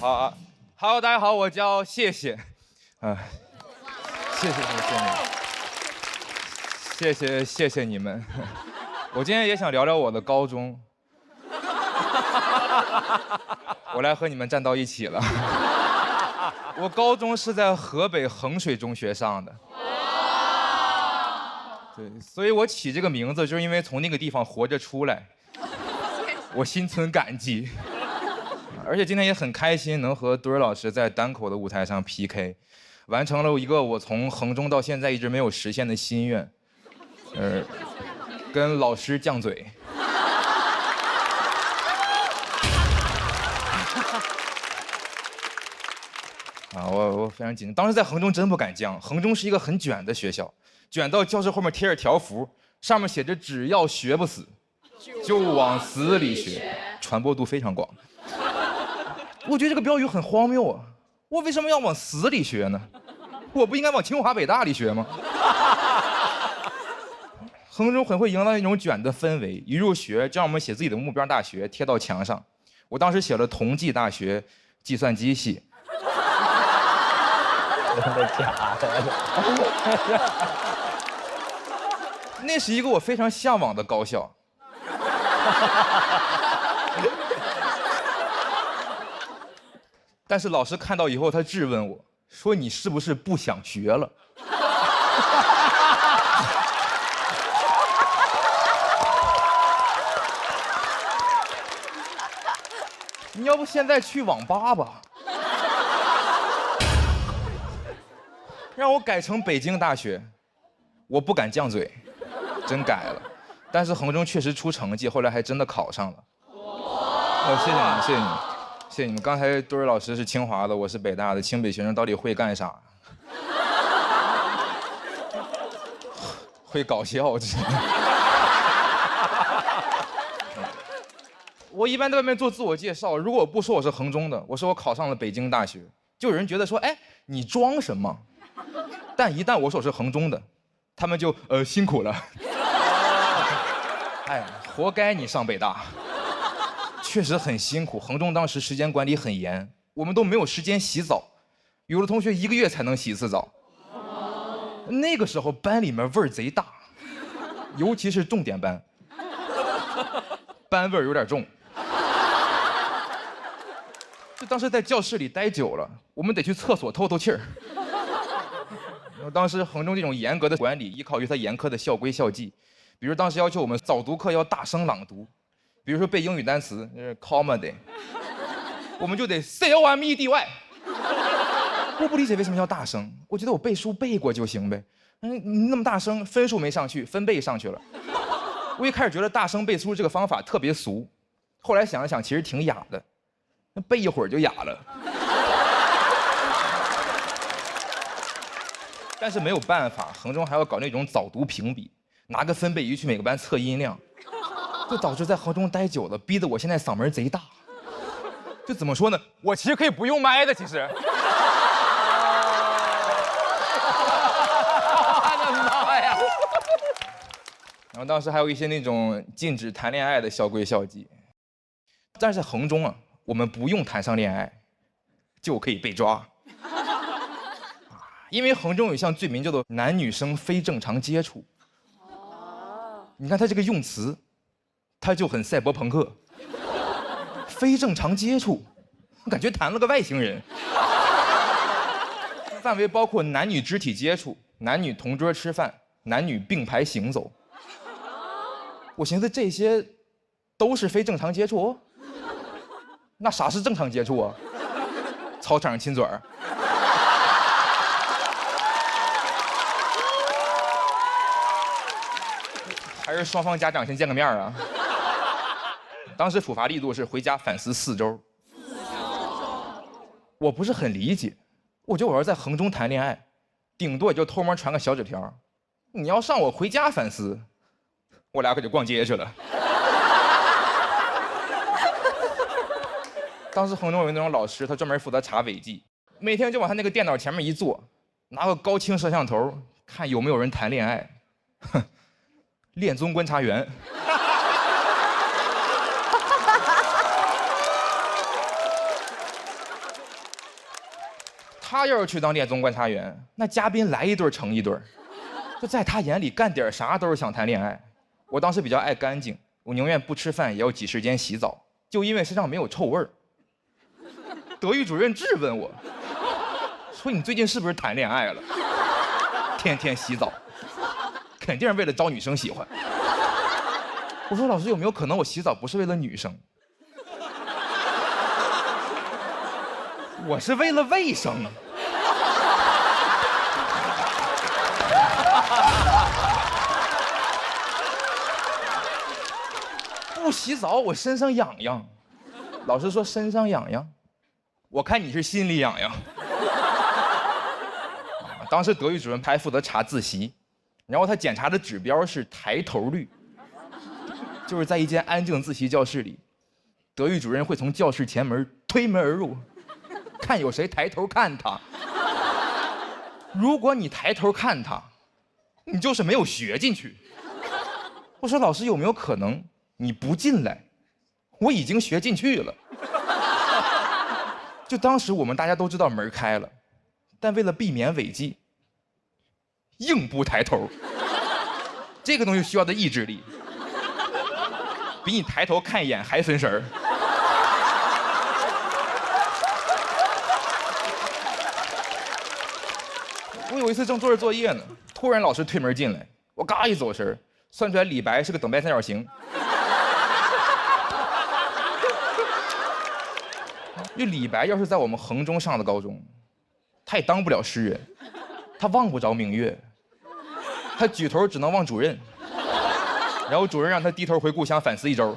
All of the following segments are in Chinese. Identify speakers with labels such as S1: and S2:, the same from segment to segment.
S1: 好，大家好，我叫谢谢，谢谢你们。我今天也想聊聊我的高中，我来和你们站到一起了。我高中是在河北衡水中学上的，对，所以我起这个名字就是因为从那个地方活着出来，我心存感激。而且今天也很开心，能和墩儿老师在单口的舞台上 PK， 完成了一个我从衡中到现在一直没有实现的心愿，跟老师犟嘴。我非常紧张，当时在衡中真不敢犟，衡中是一个很卷的学校，卷到教室后面贴着条幅，上面写着只要学不死，就往死里学，传播度非常广。我觉得这个标语很荒谬啊！我为什么要往死里学呢？我不应该往清华北大里学吗？衡中很会营造那种卷的氛围，一入学就让我们写自己的目标大学贴到墙上。我当时写了同济大学计算机系。真的假的？那是一个我非常向往的高校。但是老师看到以后，他质问我说：“你是不是不想学了？”你要不现在去网吧吧？让我改成北京大学，我不敢犟嘴，真改了。但是衡中确实出成绩，后来还真的考上了。谢谢你们，谢谢你们。谢谢你们。刚才墩儿老师是清华的，我是北大的，清北学生到底会干啥？会搞笑，这。我一般在外面做自我介绍，如果我不说我是衡中的，我说我考上了北京大学，就有人觉得说，哎，你装什么？但一旦我说我是衡中的，他们就辛苦了。哎，活该你上北大。确实很辛苦，衡中当时时间管理很严，我们都没有时间洗澡，有的同学1个月才能洗1次澡。那个时候班里面味儿贼大，尤其是重点班，班味儿有点重。就当时在教室里待久了，我们得去厕所透透气儿。当时衡中这种严格的管理，依靠于它严苛的校规校纪，比如当时要求我们早读课要大声朗读。比如说背英语单词，comedy， 我们就得 comedy。我不理解为什么要大声，我觉得我背书背过就行呗。那么大声，分数没上去，分贝上去了。我一开始觉得大声背书这个方法特别俗，后来想了想，其实挺雅的，那背一会儿就哑了。但是没有办法，衡中还要搞那种早读评比，拿个分贝仪去每个班测音量。就导致在衡中待久了，逼得我现在嗓门贼大。就怎么说呢？我其实可以不用麦的，其实。我的妈呀！然后当时还有一些那种禁止谈恋爱的校规校纪。但是在衡中啊，我们不用谈上恋爱，就可以被抓。因为衡中有一项罪名叫做男女生非正常接触。你看他这个用词。他就很赛博朋克，非正常接触，感觉谈了个外星人。范围包括男女肢体接触、男女同桌吃饭、男女并排行走。我寻思这些都是非正常接触，那啥是正常接触啊？操场上亲嘴儿。还是双方家长先见个面啊？当时处罚力度是回家反思4周。我不是很理解，我觉得我要在衡中谈恋爱，顶多也就偷摸传个小纸条。你要上我回家反思，我俩可就逛街去了。当时衡中有那种老师，他专门负责查违纪，每天就往他那个电脑前面一坐，拿个高清摄像头看有没有人谈恋爱。哼，恋综观察员。他要是去当恋综观察员，那嘉宾来一对成一对，就在他眼里干点啥都是想谈恋爱。我当时比较爱干净，我宁愿不吃饭也要挤时间洗澡，就因为身上没有臭味儿。德育主任质问我，说你最近是不是谈恋爱了？天天洗澡，肯定是为了招女生喜欢。我说老师，有没有可能我洗澡不是为了女生？我是为了卫生。不洗澡我身上痒痒。老师说身上痒痒，我看你是心里痒痒。当时德育主任还负责查自习，然后他检查的指标是抬头率，就是在一间安静自习教室里，德育主任会从教室前门推门而入，看有谁抬头看他。如果你抬头看他，你就是没有学进去。我说老师，有没有可能你不进来，我已经学进去了？就当时我们大家都知道门开了，但为了避免违纪，硬不抬头。这个东西需要的意志力，比你抬头看一眼还分神儿。我有一次正做着作业呢，突然老师推门进来，我嘎一走神，算出来李白是个等边三角形。因为李白要是在我们衡中上的高中，他也当不了诗人，他望不着明月，他举头只能望主任，然后主任让他低头回故乡反思一周。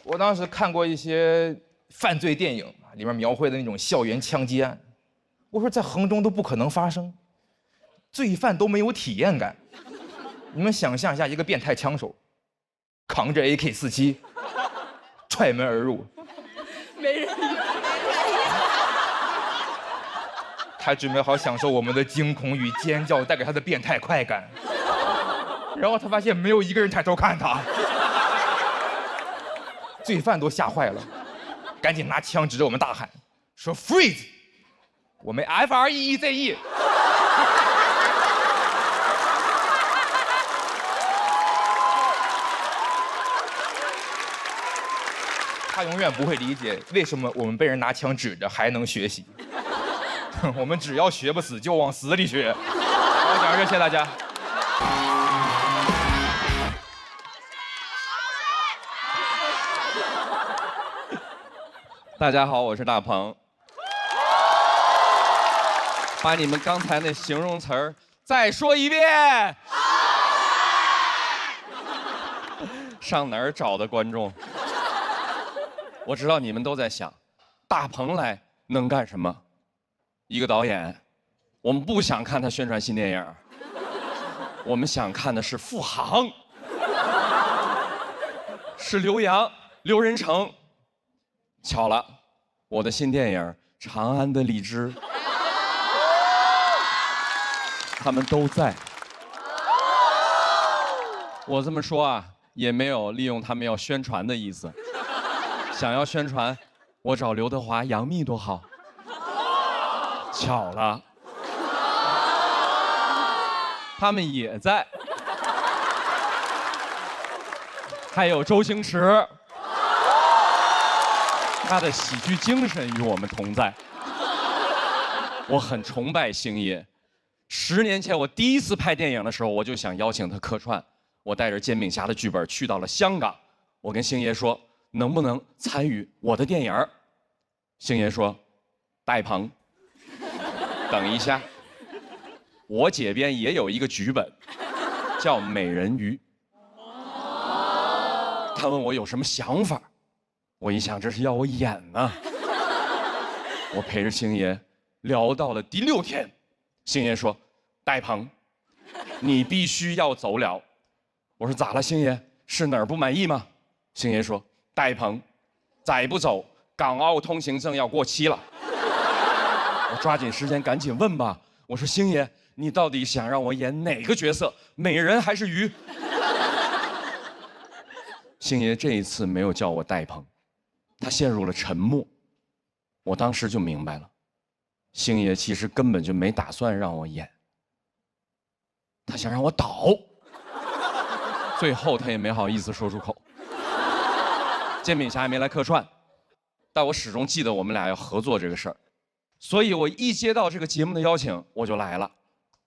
S1: 我当时看过一些犯罪电影，里面描绘的那种校园枪击案，我说在衡中都不可能发生，罪犯都没有体验感。你们想象一下，一个变态枪手扛着 AK-47踹门而入，
S2: 没人理。
S1: 他准备好享受我们的惊恐与尖叫带给他的变态快感，然后他发现没有一个人抬头看他，罪犯都吓坏了，赶紧拿枪指着我们大喊，说 freeze， 我们 FREEZE。他永远不会理解为什么我们被人拿枪指着还能学习。我们只要学不死就往死里学。好，讲到这，谢谢大家。
S3: 大家好，我是大鹏。把你们刚才那形容词儿再说一遍。上哪儿找的观众？我知道你们都在想，大鹏来能干什么？一个导演，我们不想看他宣传新电影，我们想看的是付航，是刘洋、刘仁成。巧了，我的新电影《长安的荔枝》，他们都在。我这么说啊，也没有利用他们要宣传的意思。想要宣传，我找刘德华、杨幂多好。巧了，他们也在。还有周星驰，他的喜剧精神与我们同在。我很崇拜星爷。10年前我第一次拍电影的时候，我就想邀请他客串。我带着《煎饼侠》的剧本去到了香港，我跟星爷说，能不能参与我的电影？星爷说，戴鹏，等一下，我这边也有一个剧本，叫《美人鱼》。他问我有什么想法，我一想这是要我演呢。我陪着星爷聊到了第6天，星爷说，戴鹏，你必须要走了。我说咋了，星爷？是哪儿不满意吗？星爷说，戴鹏，再不走，港澳通行证要过期了。我抓紧时间赶紧问吧。我说星爷，你到底想让我演哪个角色？美人还是鱼？星爷这一次没有叫我带棚，他陷入了沉默。我当时就明白了，星爷其实根本就没打算让我演，他想让我倒。最后他也没好意思说出口。煎饼侠还没来客串，但我始终记得我们俩要合作这个事儿，所以我一接到这个节目的邀请，我就来了。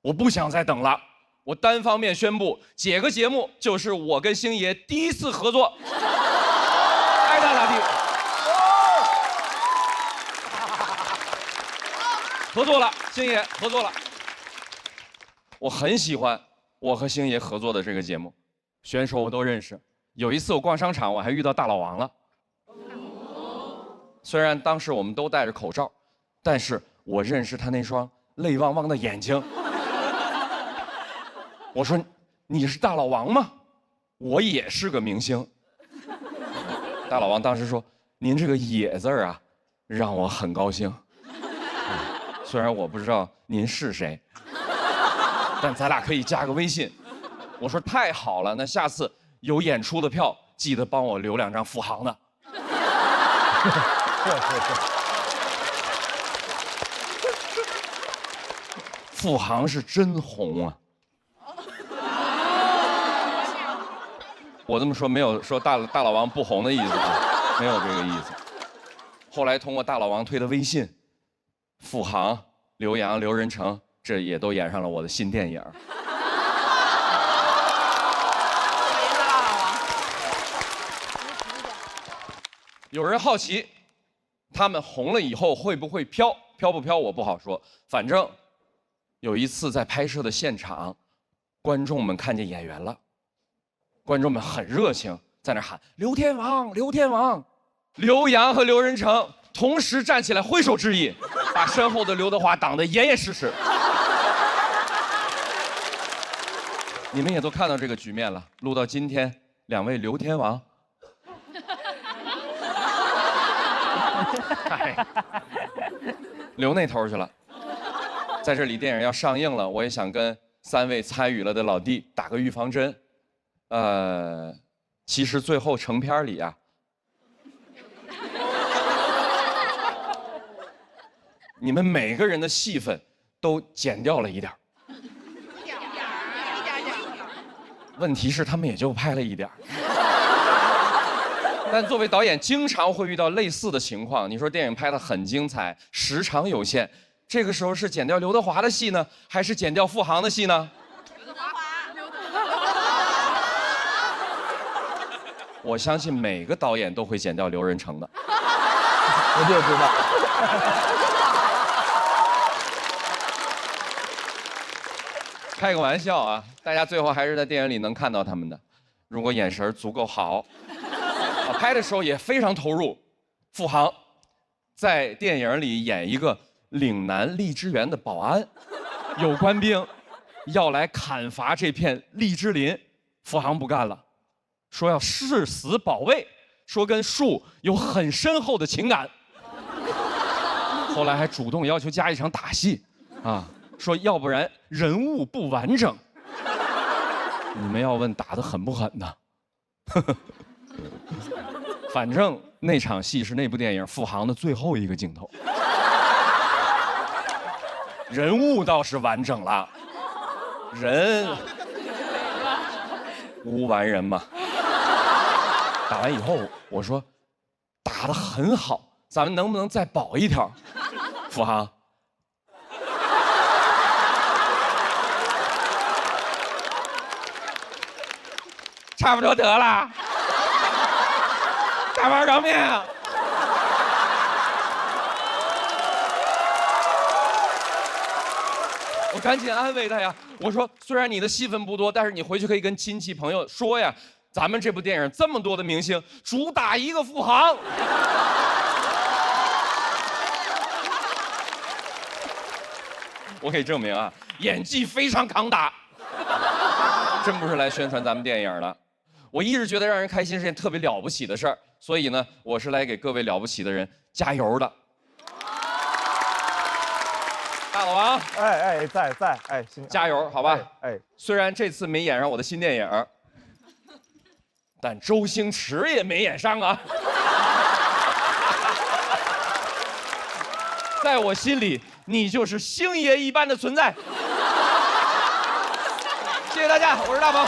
S3: 我不想再等了，我单方面宣布，这个节目就是我跟星爷第一次合作，爱咋咋地。合作了，星爷合作了。我很喜欢我和星爷合作的这个节目，选手我都认识。有一次我逛商场，我还遇到大老王了。虽然当时我们都戴着口罩，但是我认识他那双泪汪汪的眼睛。我说：“你是大老王吗？我也是个明星。”大老王当时说：“您这个‘也’字啊，让我很高兴。虽然我不知道您是谁，但咱俩可以加个微信。”我说：“太好了，那下次有演出的票，记得帮我留2张富航的。”富航是真红啊！我这么说没有说大老王不红的意思啊，没有这个意思。后来通过大老王推的微信，富航、刘洋、刘仁成，这也都演上了我的新电影。有人好奇，他们红了以后会不会飘？飘不飘我不好说。反正有一次在拍摄的现场，观众们看见演员了，观众们很热情，在那喊“刘天王，刘天王”。刘洋和刘仁成同时站起来挥手致意，把身后的刘德华挡得严严实实。你们也都看到这个局面了。录到今天，2位刘天王。留那头去了。在这里，电影要上映了，我也想跟3位参与了的老弟打个预防针。其实最后成片里啊，你们每个人的戏份都减掉了一点儿。问题是他们也就拍了一点儿。但作为导演，经常会遇到类似的情况。你说电影拍得很精彩，时长有限，这个时候是剪掉刘德华的戏呢，还是剪掉富航的戏呢？刘德华。我相信每个导演都会剪掉刘仁成的。
S4: 我就知
S3: 道。开个玩笑啊，大家最后还是在电影里能看到他们的。如果眼神足够好。拍的时候也非常投入。富航在电影里演一个岭南荔枝园的保安，有官兵要来砍伐这片荔枝林，富航不干了，说要誓死保卫，说跟树有很深厚的情感。后来还主动要求加一场打戏，啊，说要不然人物不完整。你们要问打得狠不狠呢？反正那场戏是那部电影富航的最后一个镜头，人物倒是完整了，人无完人嘛。打完以后我说打得很好，咱们能不能再保一条？富航，差不多得了。大碗凉面啊！我赶紧安慰他呀，我说虽然你的戏份不多，但是你回去可以跟亲戚朋友说呀，咱们这部电影这么多的明星，主打一个富航。我可以证明啊，演技非常扛打，真不是来宣传咱们电影的。我一直觉得让人开心是件特别了不起的事儿，所以呢，我是来给各位了不起的人加油的。大老王，
S4: 在，
S3: 加油，好吧？
S4: 哎，
S3: 虽然这次没演上我的新电影，但周星驰也没演上啊。在我心里，你就是星爷一般的存在。谢谢大家，我是大鹏。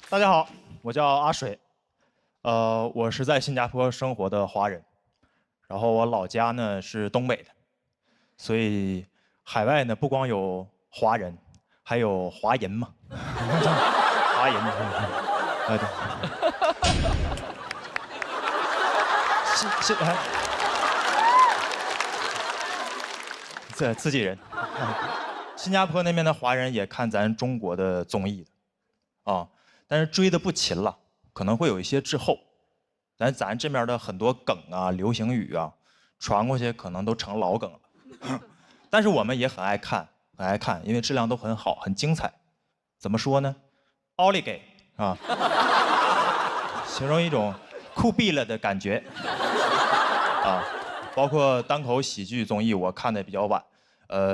S4: 大家好，我叫阿水，我是在新加坡生活的华人，然后我老家呢是东北的，所以海外呢不光有华人，还有华人嘛，华人，对。这自己人，新加坡那边的华人也看咱中国的综艺的，啊。但是追的不勤了，可能会有一些滞后。咱这边的很多梗啊、流行语啊，传过去可能都成老梗了。但是我们也很爱看，很爱看，因为质量都很好，很精彩。怎么说呢？奥利给啊，形容一种酷毙了的感觉啊。包括单口喜剧综艺，我看的比较晚。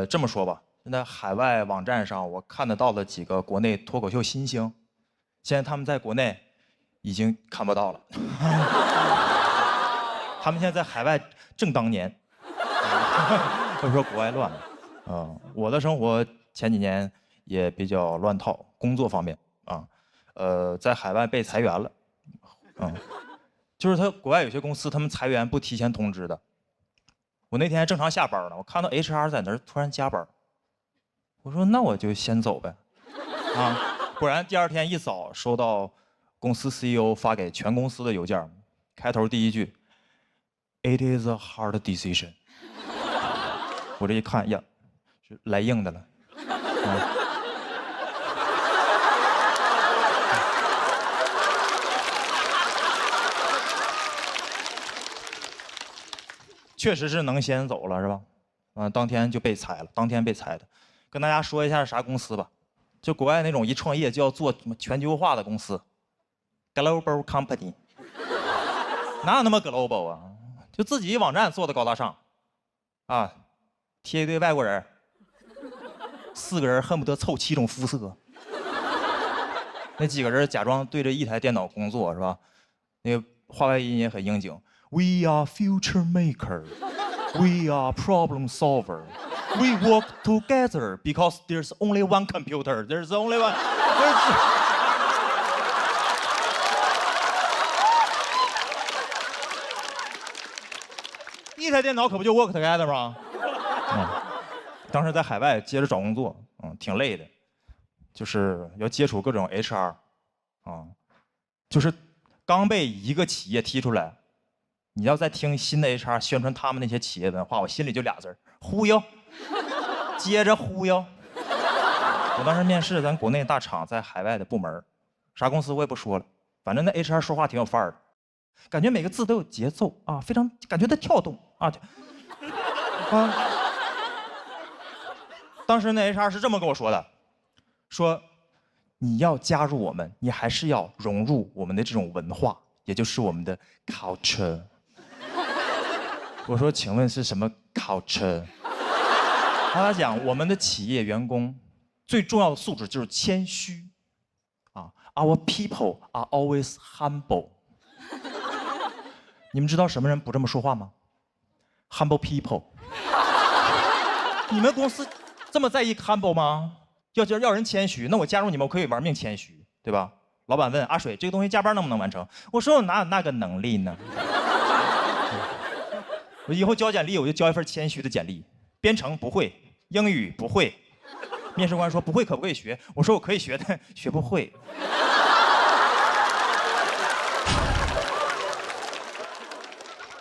S4: 这么说吧，现在海外网站上我看得到的几个国内脱口秀新星。现在他们在国内已经看不到了，他们现在在海外正当年，或者说国外乱了。我的生活前几年也比较乱套，工作方面啊，在海外被裁员了，就是国外有些公司他们裁员不提前通知的。我那天还正常下班呢，我看到 HR 在那儿突然加班，我说那我就先走呗，啊。果然，第二天一早收到公司 CEO 发给全公司的邮件，开头第一句 "It is a hard decision"。我这一看呀，是来硬的了。确实是能先走了，是吧？当天就被裁了，当天被裁的。跟大家说一下是啥公司吧。就国外那种一创业就要做什么全球化的公司 ，global company， 哪有那么 global 啊？就自己网站做的高大上，啊，贴一堆外国人，4个人恨不得凑7种肤色，那几个人假装对着一台电脑工作是吧？那个话外音也很应景 ，We are future maker, we are problem solver。We work together because there's only one computer. There's only one. 一台电脑可不就 work together 吗？当时在海外接着找工作，挺累的，就是要接触各种 HR，就是刚被一个企业踢出来，你要再听新的 HR 宣传他们那些企业文化，我心里就俩字儿：忽悠。接着忽悠。我当时面试咱国内大厂在海外的部门，啥公司我也不说了，反正那 HR 说话挺有范儿的，感觉每个字都有节奏啊，非常感觉在跳动啊。当时那 HR 是这么跟我说的，说你要加入我们，你还是要融入我们的这种文化，也就是我们的 culture。我说请问是什么 culture？他讲我们的企业员工最重要的素质就是谦虚啊 ，Our people are always humble。你们知道什么人不这么说话吗 ？Humble people。你们公司这么在意 humble 吗？要人谦虚，那我加入你们，我可以玩命谦虚，对吧？老板问阿水，这个东西加班能不能完成？我说我哪有那个能力呢？我以后交简历我就交一份谦虚的简历。编程不会，英语不会，面试官说不会可不可以学？我说我可以学，但学不会。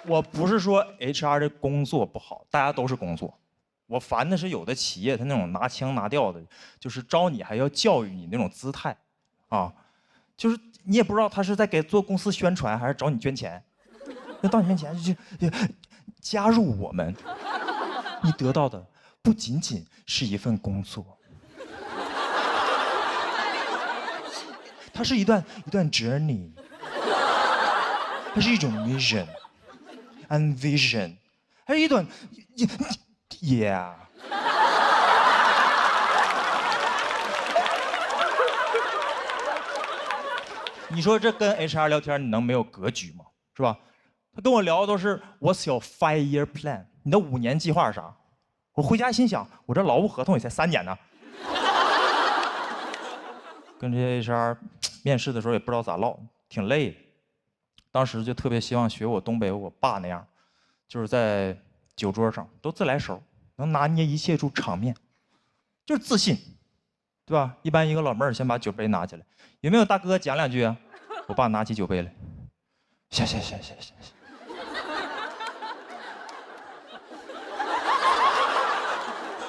S4: 我不是说 HR 的工作不好，大家都是工作。我烦的是有的企业他那种拿腔拿调的，就是招你还要教育你那种姿态，啊，就是你也不知道他是在给做公司宣传还是找你捐钱。那到你面前就加入我们。你得到的不仅仅是一份工作，它是一段 journey， 它是一种 mission and vision， 还是一段 yeah。你说这跟 HR 聊天，你能没有格局吗？是吧？他跟我聊的都是 What's your 5-year plan？ 你的5年计划是啥？我回家心想，我这劳务合同也才3年呢。跟这些 HR 面试的时候也不知道咋唠，挺累的。当时就特别希望学我东北我爸那样，就是在酒桌上都自来熟，能拿捏一切出场面，就是自信，对吧？一般一个老妹儿先把酒杯拿起来，有没有大哥讲2句啊？我爸拿起酒杯来，行。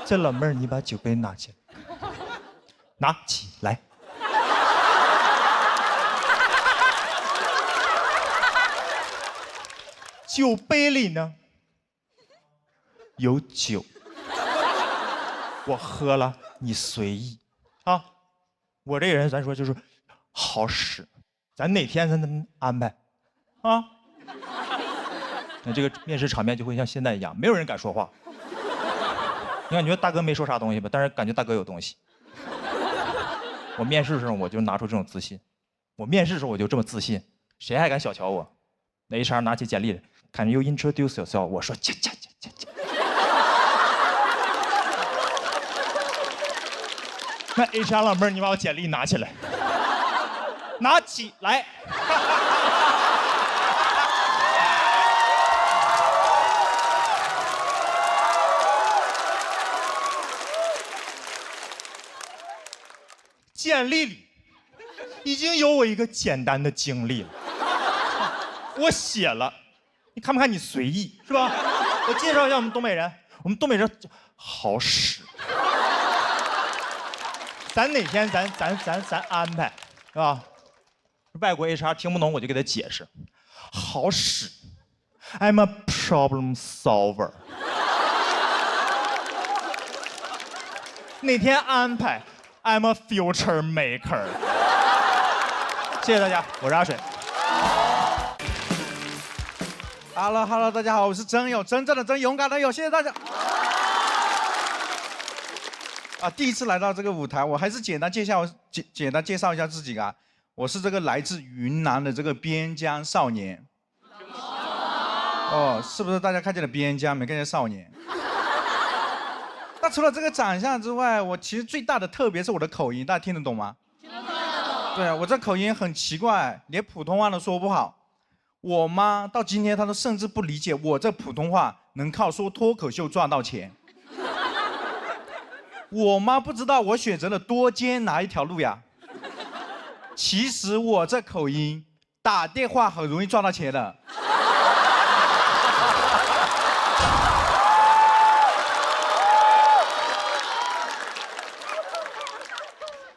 S4: 这老妹儿，你把酒杯拿起来，拿起来。酒杯里呢有酒，我喝了，你随意啊。我这个人咱说就是好使，咱哪天咱安排啊？那这个面试场面就会像现在一样，没有人敢说话。你感觉大哥没说啥东西吧？但是感觉大哥有东西。我面试的时候我就拿出这种自信，我面试的时候我就这么自信，谁还敢小瞧我？那 HR 拿起简历来。Can you introduce yourself？ 我说切。那 HR 老妹儿，你把我简历拿起来，拿起来。简历里已经有我一个简单的经历了，我写了。你看不看你随意是吧？我介绍一下我们东北人，我们东北人好使。咱哪天咱安排，是吧？外国 HR 听不懂我就给他解释，好使。I'm a problem solver。哪天安排 ？I'm a future maker。谢谢大家，我是阿水。
S5: Hello， 大家好，我是真友，真正的真，勇敢的友，谢谢大家。第一次来到这个舞台，我还是简单介绍一下自己啊。我是这个来自云南的这个边疆少年。哦，是不是大家看见了边疆，没看见少年？那除了这个长相之外，我其实最大的特别是我的口音，大家听得懂吗？听得懂。对啊，我这口音很奇怪，连普通话都说不好。我妈到今天她都甚至不理解我这普通话能靠说脱口秀赚到钱。我妈不知道我选择了多艰难一条路呀。其实我这口音打电话很容易赚到钱的。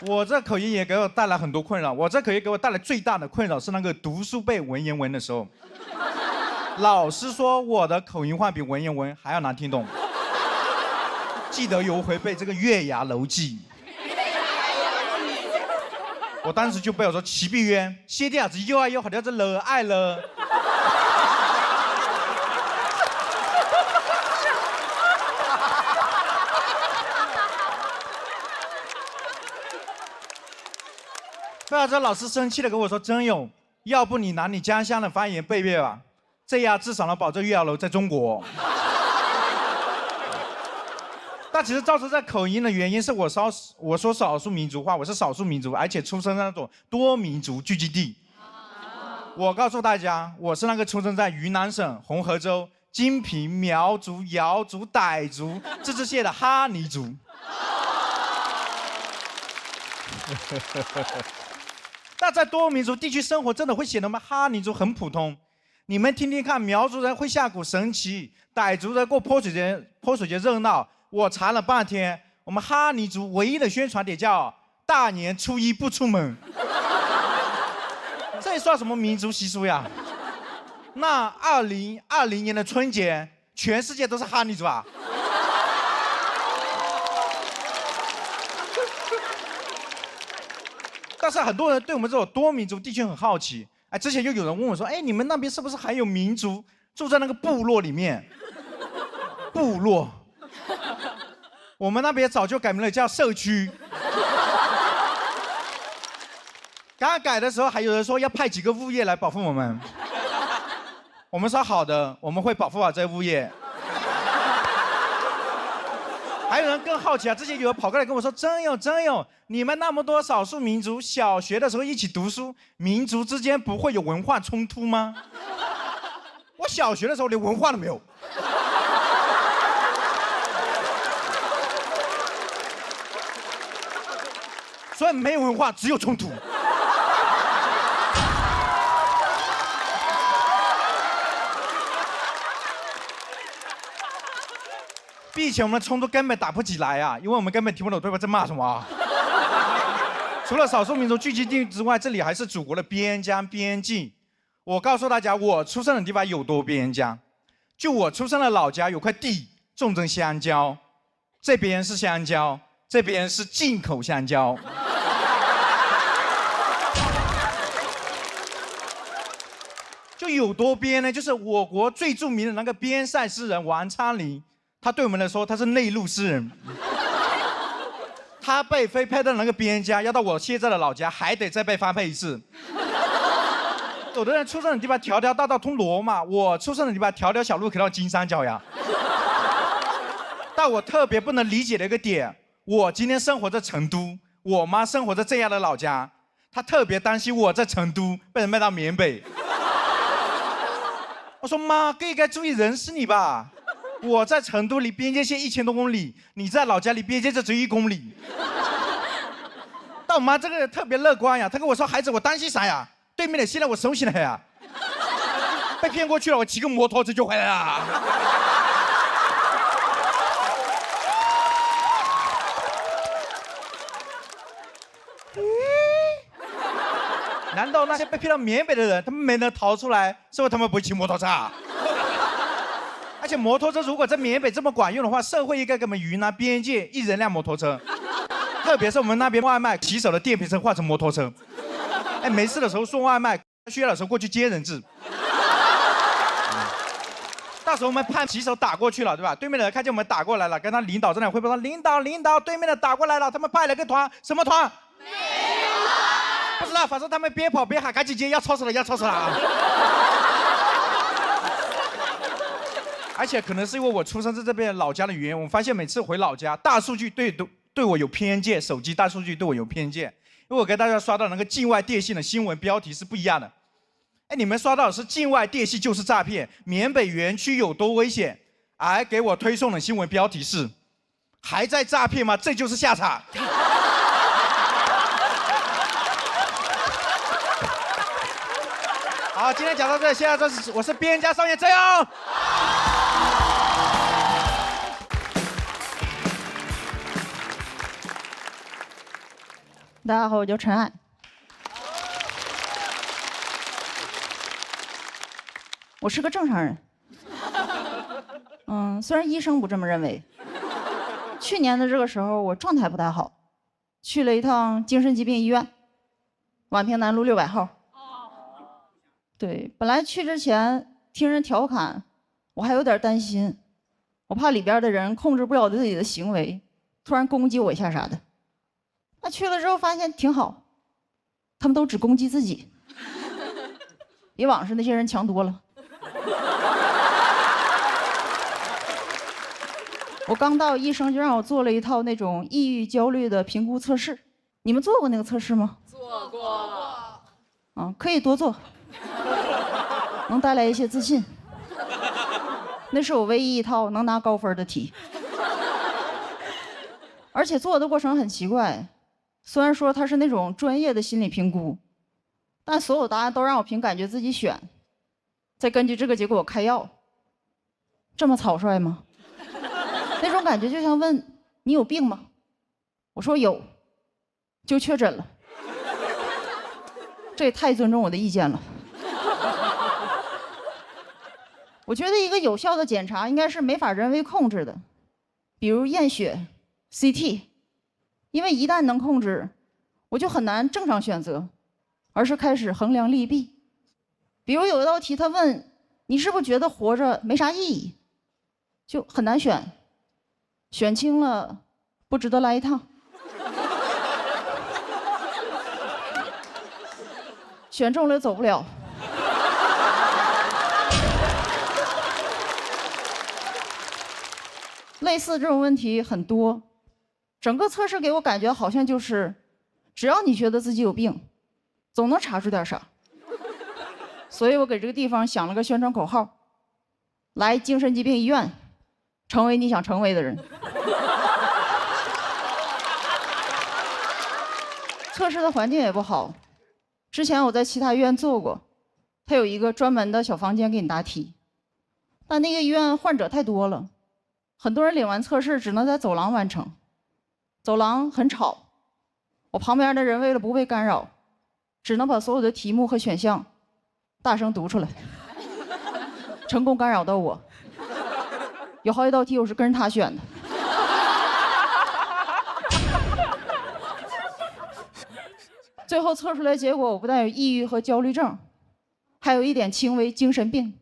S5: 我这口音也给我带来很多困扰。我这口音给我带来最大的困扰是那个读书背文言文的时候，老师说我的口音话比文言文还要难听懂。记得有回背这个《月牙楼记》，我当时就背我说齐碧渊，谢啲子又爱又好像是了爱了。费尔这老师生气的跟我说：“真勇，要不你拿你家乡的方言背背吧，这样至少能保证月牙楼在中国。”但其实造成这口音的原因是我说少数民族话，我是少数民族，而且出生在那种多民族聚集地。我告诉大家，我是那个出生在云南省红河州金平苗族、瑶族、傣族自治县的哈尼族。但在多民族地区生活，真的会显得我们哈尼族很普通。你们听听看，苗族人会下蛊神奇，傣族人过泼水节热闹。我查了半天，我们哈尼族唯一的宣传点叫大年初一不出门。这算什么民族习俗呀？那2020年的春节，全世界都是哈尼族啊？但是很多人对我们这种多民族地区很好奇。哎，之前就有人问我说：“哎，你们那边是不是还有民族住在那个部落里面？”部落，我们那边早就改名了，叫社区。刚刚改的时候还有人说要派几个物业来保护我们，我们说好的，我们会保护好这些物业。还有人更好奇啊，之前有人跑过来跟我说，真有，你们那么多少数民族，小学的时候一起读书，民族之间不会有文化冲突吗？我小学的时候连文化都没有。所以没有文化，只有冲突。比以前我们的冲突根本打不起来啊，因为我们根本听不懂对方在骂什么啊。除了少数民族聚集地之外，这里还是祖国的边疆边境。我告诉大家，我出生的地方有多边疆。就我出生的老家有块地种成香蕉，这边是香蕉，这边是进口香蕉。就有多边呢？就是我国最著名的那个边塞诗人王昌龄，他对我们来说他是内陆诗人。他被分配到那个边疆，要到我现在的老家，还得再被发配一次。有的人出生的地方条条大道通罗马，我出生的地方条条小路可以到金三角呀。但我特别不能理解的一个点，我今天生活在成都，我妈生活在这样的老家，她特别担心我在成都被人卖到缅北。我说妈，更应该注意人是你吧？我在成都离边界线1000多公里，你在老家离边界就只有1公里。但我妈这个人特别乐观呀，她跟我说：“孩子，我担心啥呀？对面的现在我熟悉了呀，被骗过去了，我骑个摩托车就回来了。”难道那些被骗到缅北的人，他们没能逃出来，是因为他们不会骑摩托车啊？而且摩托车如果在缅北这么管用的话，社会应该给我们云南边界1人辆摩托车，特别是我们那边外卖骑手的电瓶车换成摩托车，哎，没事的时候送外卖，需要的时候过去接人质。到时候我们派骑手打过去了，对吧？对面的人看见我们打过来了，跟他领导在那汇报说：“领导，对面的打过来了，他们派了个团，什么团？不知道，反正他们边跑边喊，赶紧接，要超时了啊！”而且可能是因为我出生在这边老家的原因，我发现每次回老家，大数据对我有偏见，手机大数据对我有偏见，因为我给大家刷到那个境外电信的新闻标题是不一样的。哎，你们刷到的是境外电信就是诈骗，缅北园区有多危险，而给我推送的新闻标题是还在诈骗吗？这就是下场。好，今天讲到这里，现在我是边疆少爷，这样。
S2: 大家好，我叫陈爱。我是个正常人。虽然医生不这么认为。去年的这个时候，我状态不太好，去了一趟精神疾病医院，宛平南路600号。对，本来去之前听人调侃，我还有点担心，我怕里边的人控制不了自己的行为，突然攻击我一下啥的。那去了之后发现挺好，他们都只攻击自己，比往时那些人强多了。我刚到，医生就让我做了一套那种抑郁焦虑的评估测试。你们做过那个测试吗？
S6: 做过。
S2: 可以多做，能带来一些自信。那是我唯一一套能拿高分的题。而且做的过程很奇怪，虽然说它是那种专业的心理评估，但所有答案都让我凭感觉自己选，再根据这个结果开药。这么草率吗？那种感觉就像问你有病吗？我说有，就确诊了。这也太尊重我的意见了。我觉得一个有效的检查应该是没法人为控制的，比如验血、CT， 因为一旦能控制，我就很难正常选择，而是开始衡量利弊。比如有一道题，他问你是不是觉得活着没啥意义，就很难选，选轻了不值得来一趟。选中了走不了。类似这种问题很多，整个测试给我感觉好像就是，只要你觉得自己有病，总能查出点啥。所以我给这个地方想了个宣传口号：来精神疾病医院，成为你想成为的人。测试的环境也不好，之前我在其他医院做过，它有一个专门的小房间给你答题，但那个医院患者太多了，很多人领完测试只能在走廊完成，走廊很吵，我旁边的人为了不被干扰，只能把所有的题目和选项大声读出来，成功干扰到我。有好几道题我是跟着他选的。最后测出来结果，我不但有抑郁和焦虑症，还有一点轻微精神病。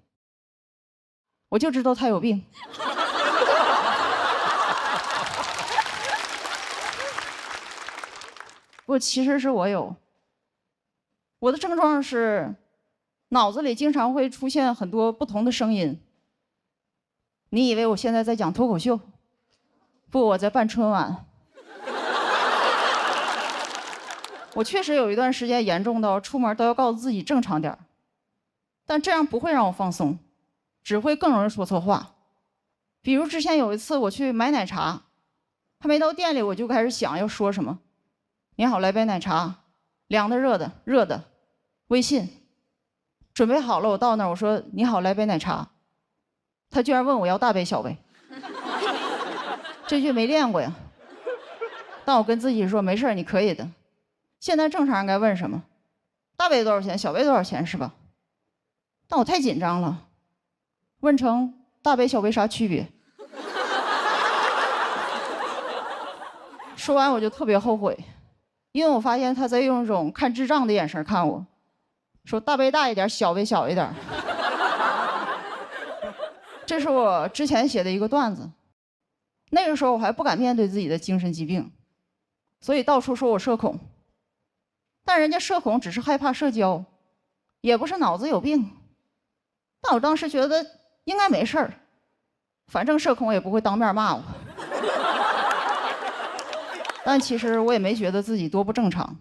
S2: 我就知道他有病。不，其实是我有。我的症状是，脑子里经常会出现很多不同的声音。你以为我现在在讲脱口秀？不，我在办春晚。我确实有一段时间严重到出门都要告诉自己正常点儿，但这样不会让我放松，只会更容易说错话。比如之前有一次我去买奶茶，还没到店里我就开始想要说什么。你好，来杯奶茶，凉的、热的，热的，微信。准备好了，我到那儿我说你好，来杯奶茶，他居然问我要大杯小杯，这句没练过呀。但我跟自己说没事，你可以的。现在正常人该问什么？大杯多少钱？小杯多少钱是吧？但我太紧张了，问成大杯小杯啥区别？说完我就特别后悔，因为我发现他在用一种看智障的眼神看我，说大杯大一点，小杯小一点。这是我之前写的一个段子，那个时候我还不敢面对自己的精神疾病，所以到处说我社恐。但人家社恐只是害怕社交，也不是脑子有病。但我当时觉得应该没事儿，反正社恐也不会当面骂我。但其实我也没觉得自己多不正常，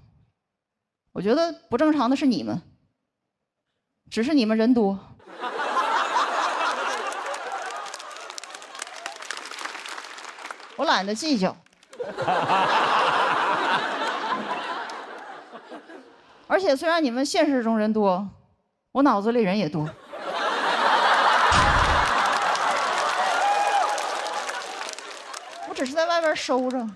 S2: 我觉得不正常的是你们，只是你们人多。我懒得计较。而且虽然你们现实中人多，我脑子里人也多。我只是在外边收着，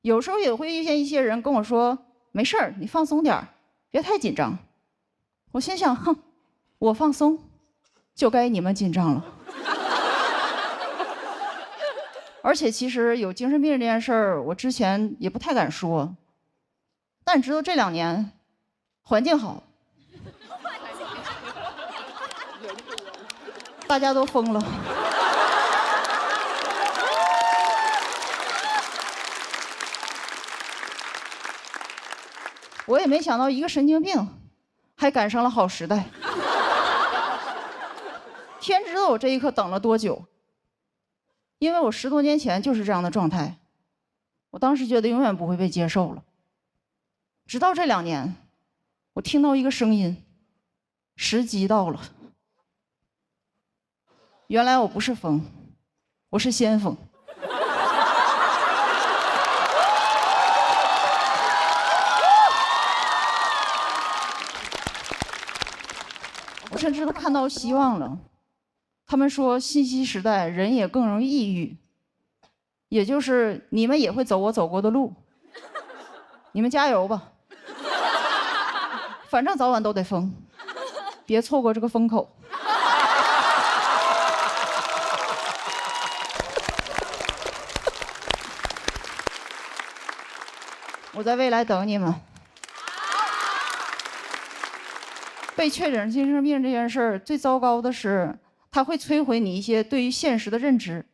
S2: 有时候也会遇见一些人跟我说：“没事儿，你放松点儿，别太紧张。”我心想：哼，我放松，就该你们紧张了。而且其实有精神病这件事儿，我之前也不太敢说，但直到这2年。环境好，大家都疯了。我也没想到一个神经病还赶上了好时代。天知道我这一刻等了多久，因为我10多年前就是这样的状态，我当时觉得永远不会被接受了。直到这2年。我听到一个声音，时机到了。原来我不是风，我是先锋。我甚至都看到希望了。他们说信息时代人也更容易抑郁，也就是你们也会走我走过的路。你们加油吧。反正早晚都得疯，别错过这个风口。我在未来等你们。被确诊精神病这件事儿，最糟糕的是，它会摧毁你一些对于现实的认知。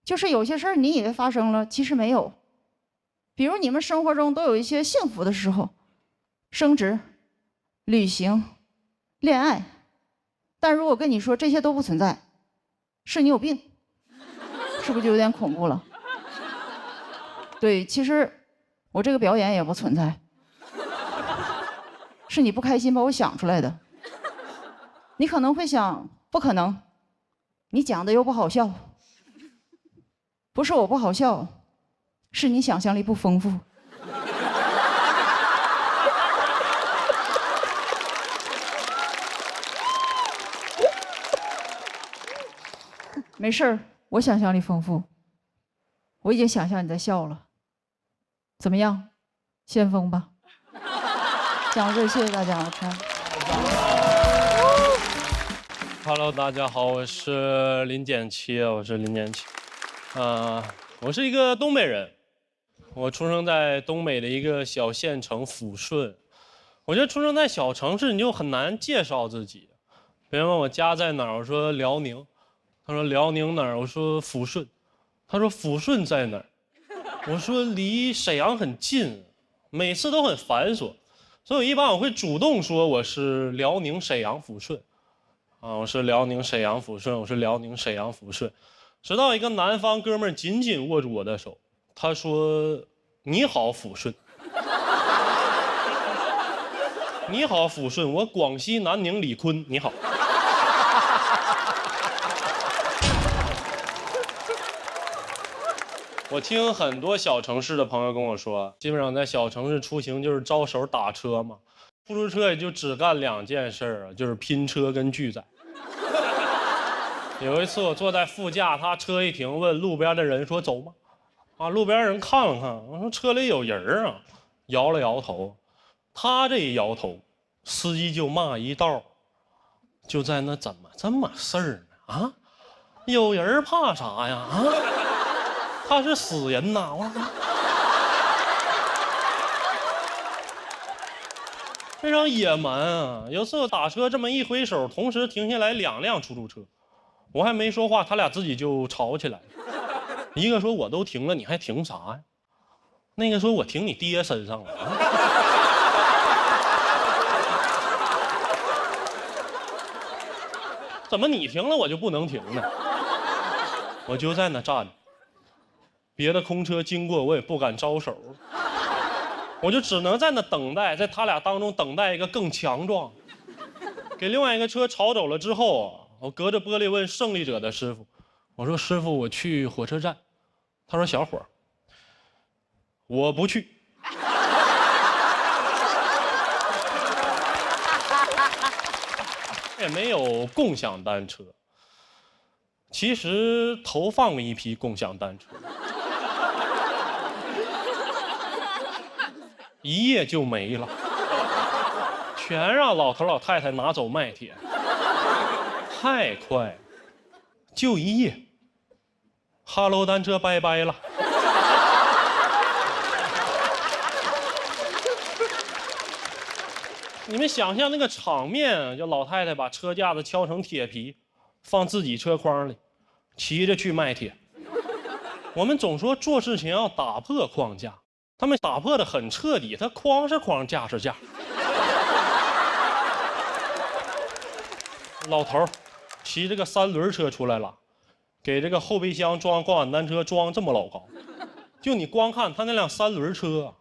S2: 就是有些事儿你以为发生了，其实没有。比如你们生活中都有一些幸福的时候，升职。旅行、恋爱。但如果跟你说这些都不存在，是你有病，是不是就有点恐怖了？对，其实我这个表演也不存在，是你不开心把我想出来的。你可能会想，不可能，你讲的又不好笑。不是我不好笑，是你想象力不丰富。没事儿，我想象力丰富，我已经想象你在笑了。怎么样，先锋吧？讲到这儿，谢谢大家，我看。
S6: Hello， 大家好，我是林简七，我是一个东北人，我出生在东北的一个小县城抚顺。我觉得出生在小城市，你就很难介绍自己。别人问我家在哪儿，我说辽宁，他说辽宁哪儿，我说抚顺，他说抚顺在哪儿，我说离沈阳很近，每次都很繁琐，所以一般我会主动说我是辽宁沈阳抚顺。我是辽宁沈阳抚顺，我是辽宁沈阳抚顺，直到一个南方哥们儿紧紧握住我的手，他说：“你好，抚顺。”你好，抚顺，我广西南宁理坤，你好。我听很多小城市的朋友跟我说，基本上在小城市出行就是招手打车嘛。出租车也就只干2件事儿，就是拼车跟拒载。有一次我坐在副驾，他车一停，问路边的人说走吗？路边人看了看，我说车里有人啊，摇了摇头。他这一摇头，司机就骂一道，就在那怎么这么事儿呢？有人怕啥呀？他是死人呐！我说。非常野蛮啊！有次我打车这么一挥手，同时停下来2辆出租车，我还没说话，他俩自己就吵起来了。一个说我都停了，你还停啥呀？那个说我停你爹身上了。怎么你停了我就不能停呢？我就在那站着，别的空车经过我也不敢招手。我就只能在那等待，在他俩当中等待一个更强壮。给另外一个车吵走了之后，我隔着玻璃问胜利者的师傅：“我说师傅，我去火车站。”他说：“小伙儿，我不去。”也没有共享单车。其实投放了一批共享单车。一夜就没了，全让老头老太太拿走卖铁，太快，就一夜。哈喽单车拜拜了。你们想象那个场面，就老太太把车架子敲成铁皮，放自己车筐里，骑着去卖铁。我们总说做事情要打破框架。他们打破的很彻底，他框是框，架是架。老头骑这个3轮车出来了，给这个后备箱装共享单车装这么老高，就你光看他那辆3轮车，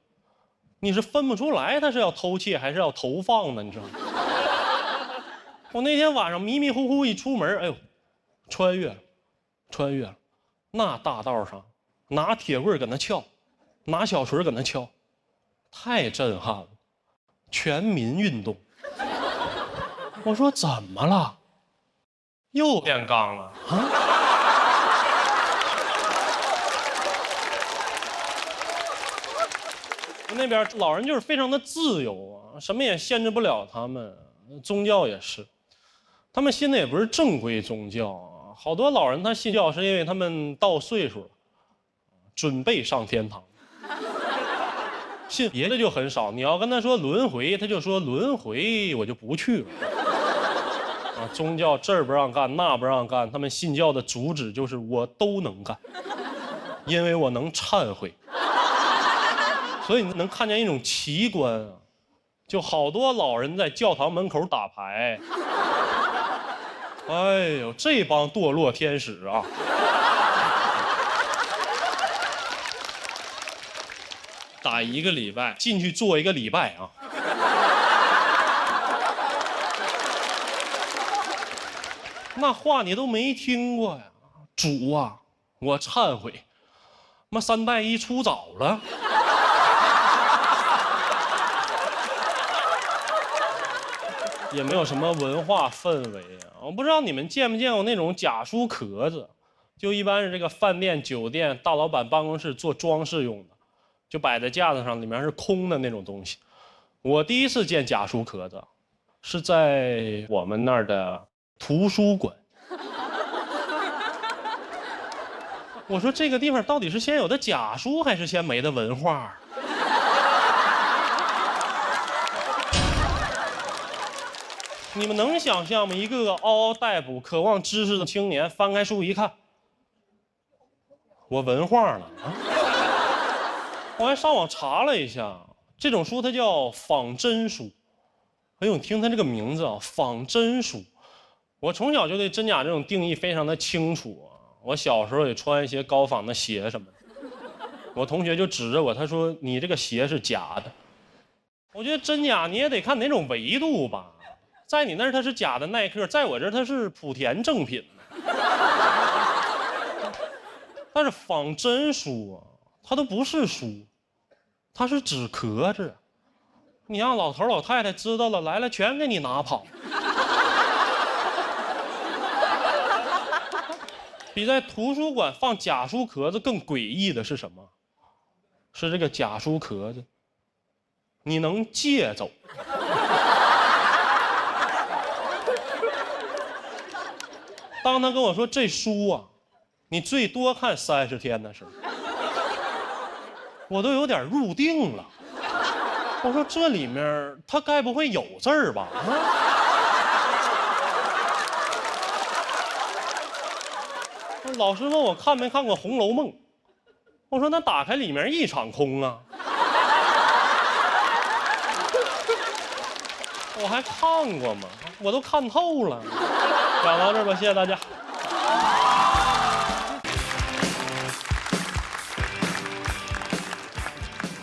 S6: 你是分不出来他是要偷窃还是要投放的，你知道吗？我那天晚上迷迷糊糊一出门，哎呦，穿越了，那大道上拿铁棍搁那撬。拿小锤搁那敲，太震撼了，全民运动。我说怎么了？又变杠了啊？那边老人就是非常的自由啊，什么也限制不了他们。宗教也是，他们信的也不是正规宗教啊。好多老人他信教是因为他们到岁数了，准备上天堂。信别的就很少，你要跟他说轮回，他就说轮回我就不去了。宗教这儿不让干，那不让干，他们信教的主旨就是我都能干，因为我能忏悔。所以你能看见一种奇观啊，就好多老人在教堂门口打牌。哎呦，这帮堕落天使啊！打1个礼拜，进去做1个礼拜啊！那话你都没听过呀，主啊，我忏悔，妈3拜1出早了。也没有什么文化氛围啊！我不知道你们见没见过那种假书壳子，就一般是这个饭店、酒店大老板办公室做装饰用的，就摆在架子上，里面是空的那种东西。我第一次见假书壳子，是在我们那儿的图书馆。我说这个地方到底是先有的假书，还是先没的文化？你们能想象吗？一个个嗷嗷待哺、渴望知识的青年，翻开书一看，我文化了啊！我还上网查了一下，这种书它叫仿真书。哎呦，你听它这个名字啊，仿真书。我从小就对真假这种定义非常的清楚啊。我小时候也穿一些高仿的鞋什么的，我同学就指着我，他说：“你这个鞋是假的。”我觉得真假你也得看哪种维度吧。在你那儿它是假的耐克，在我这儿它是莆田正品。但是仿真书啊，它都不是书，它是纸壳子。你让老头老太太知道了，来了全给你拿跑。比在图书馆放假书壳子更诡异的是什么？是这个假书壳子，你能借走。当他跟我说这书啊，你最多看30天的时候，我都有点入定了。我说这里面他该不会有字儿吧？老师问我看没看过《红楼梦》，我说那打开里面一场空啊。我还看过吗？我都看透了。讲到这儿吧，谢谢大家。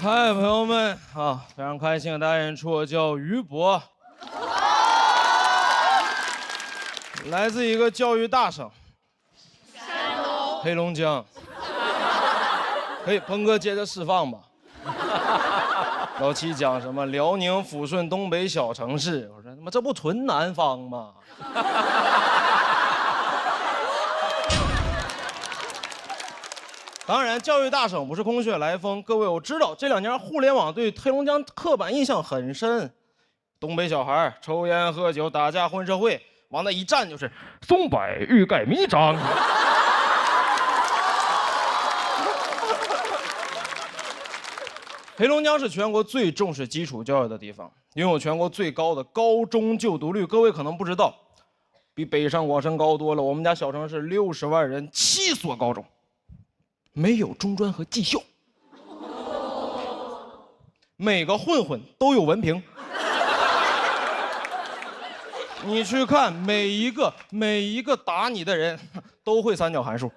S7: 嗨，朋友们啊，非常开心和大家演出，我叫于博，来自一个教育大省，山东、黑龙江。可以，鹏哥接着释放吧。老七讲什么辽宁抚顺东北小城市，我说他妈这不纯南方吗？当然，教育大省不是空穴来风。各位，我知道这2年互联网对黑龙江刻板印象很深，东北小孩抽烟喝酒打架混社会，往那一站就是松柏欲盖弥彰。黑龙江是全国最重视基础教育的地方，拥有全国最高的高中就读率。各位可能不知道，比北上广深高多了。我们家小城市60万人，7所高中，没有中专和技校，每个混混都有文凭。你去看每一个打你的人，都会三角函数。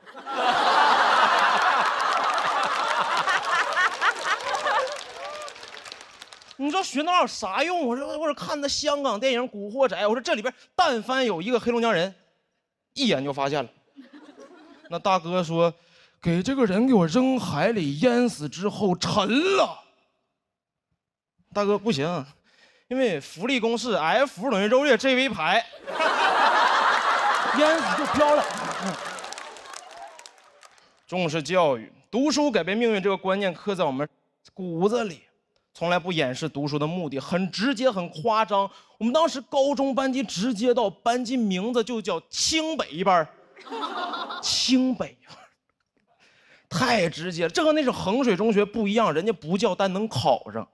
S7: 你说学那有啥用？我说看那香港电影《古惑仔》，我说这里边但凡有一个黑龙江人，一眼就发现了。那大哥说，给这个人给我扔海里淹死之后沉了。大哥不行，因为浮力公式 F 等于ρ略 G 为排，淹死就飘了。重视教育，读书改变命运这个观念刻在我们骨子里。从来不掩饰读书的目的，很直接，很夸张。我们当时高中班级直接到班级名字就叫清北班，清北班，太直接了。这和那是衡水中学不一样，人家不叫但能考上。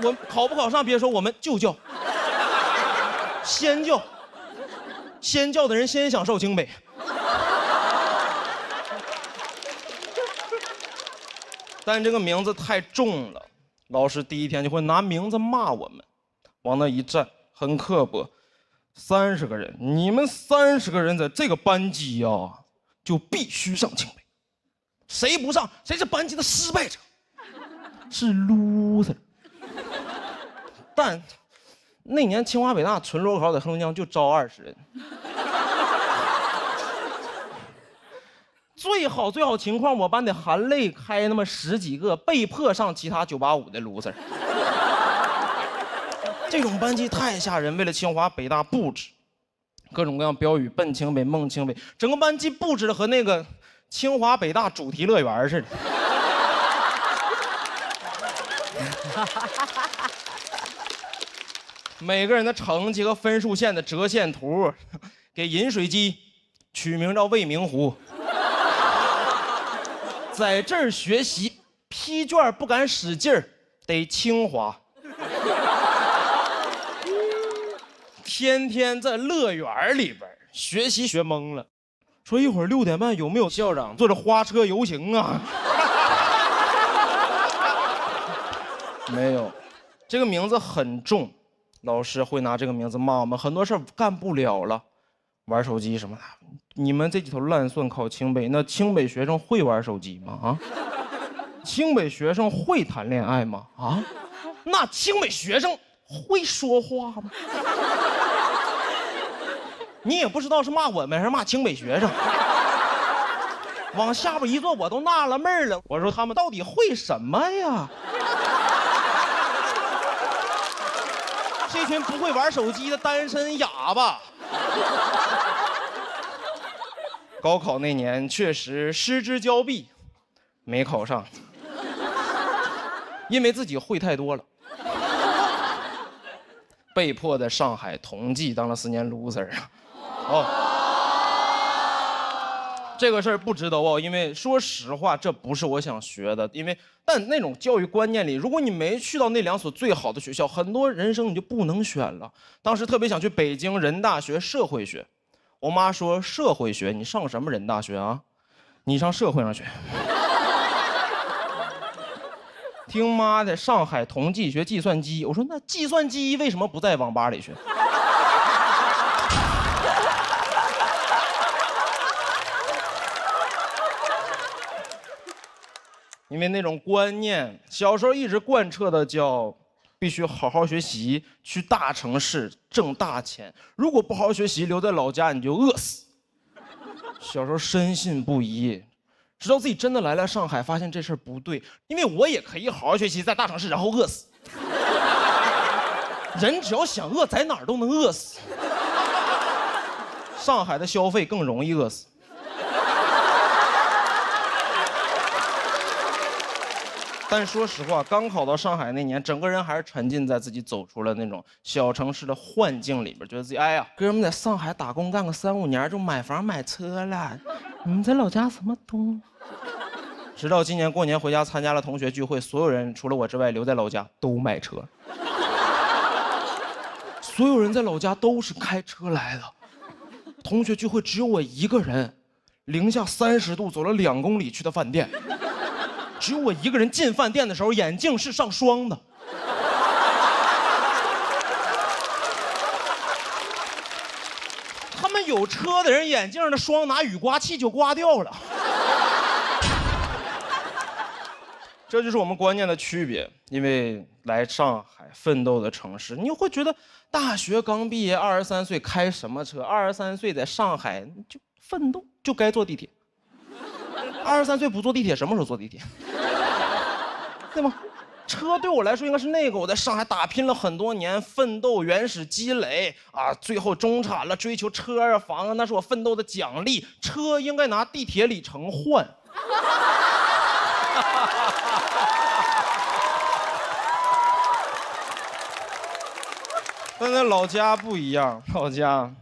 S7: 我考不考上别说，我们就叫，先叫，先叫的人先享受清北。但这个名字太重了，老师第一天就会拿名字骂我们，往那一站，很刻薄。30个人，你们30个人在这个班级呀，就必须上清北，谁不上，谁是班级的失败者，是 loser。但那年清华北大纯裸考在黑龙江就招20人。最好情况，我班得含泪开那么10几个被迫上其他985的 loser。这种班级太吓人，为了清华北大布置各种各样标语，奔清北、梦清北，整个班级布置的和那个清华北大主题乐园似的。每个人的成绩和分数线的折线图，给饮水机取名叫未名湖。在这儿学习，批卷不敢使劲儿，得清华。天天在乐园里边学习学懵了，说一会儿6点半有没有校长坐着花车游行啊？没有，这个名字很重，老师会拿这个名字骂我们，很多事儿干不了了，玩手机什么的。你们这几头烂蒜考清北，那清北学生会玩手机吗？啊？清北学生会谈恋爱吗？啊？那清北学生会说话吗？你也不知道是骂我们还是骂清北学生。往下边一坐，我都纳了闷了。我说他们到底会什么呀？这群不会玩手机的单身哑巴。高考那年确实失之交臂，没考上，因为自己会太多了，被迫在上海同济当了4年 loser 啊。哦，这个事儿不值得哦，因为说实话，这不是我想学的。但那种教育观念里，如果你没去到那2所最好的学校，很多人生你就不能选了。当时特别想去北京人大学社会学，我妈说社会学你上什么人大学啊？你上社会上学。听妈的，上海同济学计算机，我说那计算机为什么不在网吧里学？因为那种观念，小时候一直贯彻的叫必须好好学习，去大城市挣大钱。如果不好好学习，留在老家你就饿死。小时候深信不疑，直到自己真的来了上海，发现这事儿不对。因为我也可以好好学习，在大城市然后饿死。人只要想饿，在哪儿都能饿死。上海的消费更容易饿死。但说实话，刚考到上海那年，整个人还是沉浸在自己走出了那种小城市的幻境里边，觉得自己哎呀，哥们在上海打工干个3、5年就买房买车了，你们在老家什么都……直到今年过年回家参加了同学聚会，所有人除了我之外留在老家都买车，所有人在老家都是开车来的。同学聚会只有我一个人，零下30度走了2公里去的饭店。只有我一个人进饭店的时候，眼镜是上霜的。他们有车的人眼镜上的霜拿雨刮器就刮掉了。这就是我们观念的区别。因为来上海奋斗的城市，你会觉得大学刚毕业，23岁开什么车？23岁在上海就奋斗，就该坐地铁。23岁不坐地铁，什么时候坐地铁？对吗？车对我来说应该是那个我在上海打拼了很多年，奋斗原始积累啊，最后中产了，追求车啊房啊，那是我奋斗的奖励。车应该拿地铁里程换。但在老家不一样，老家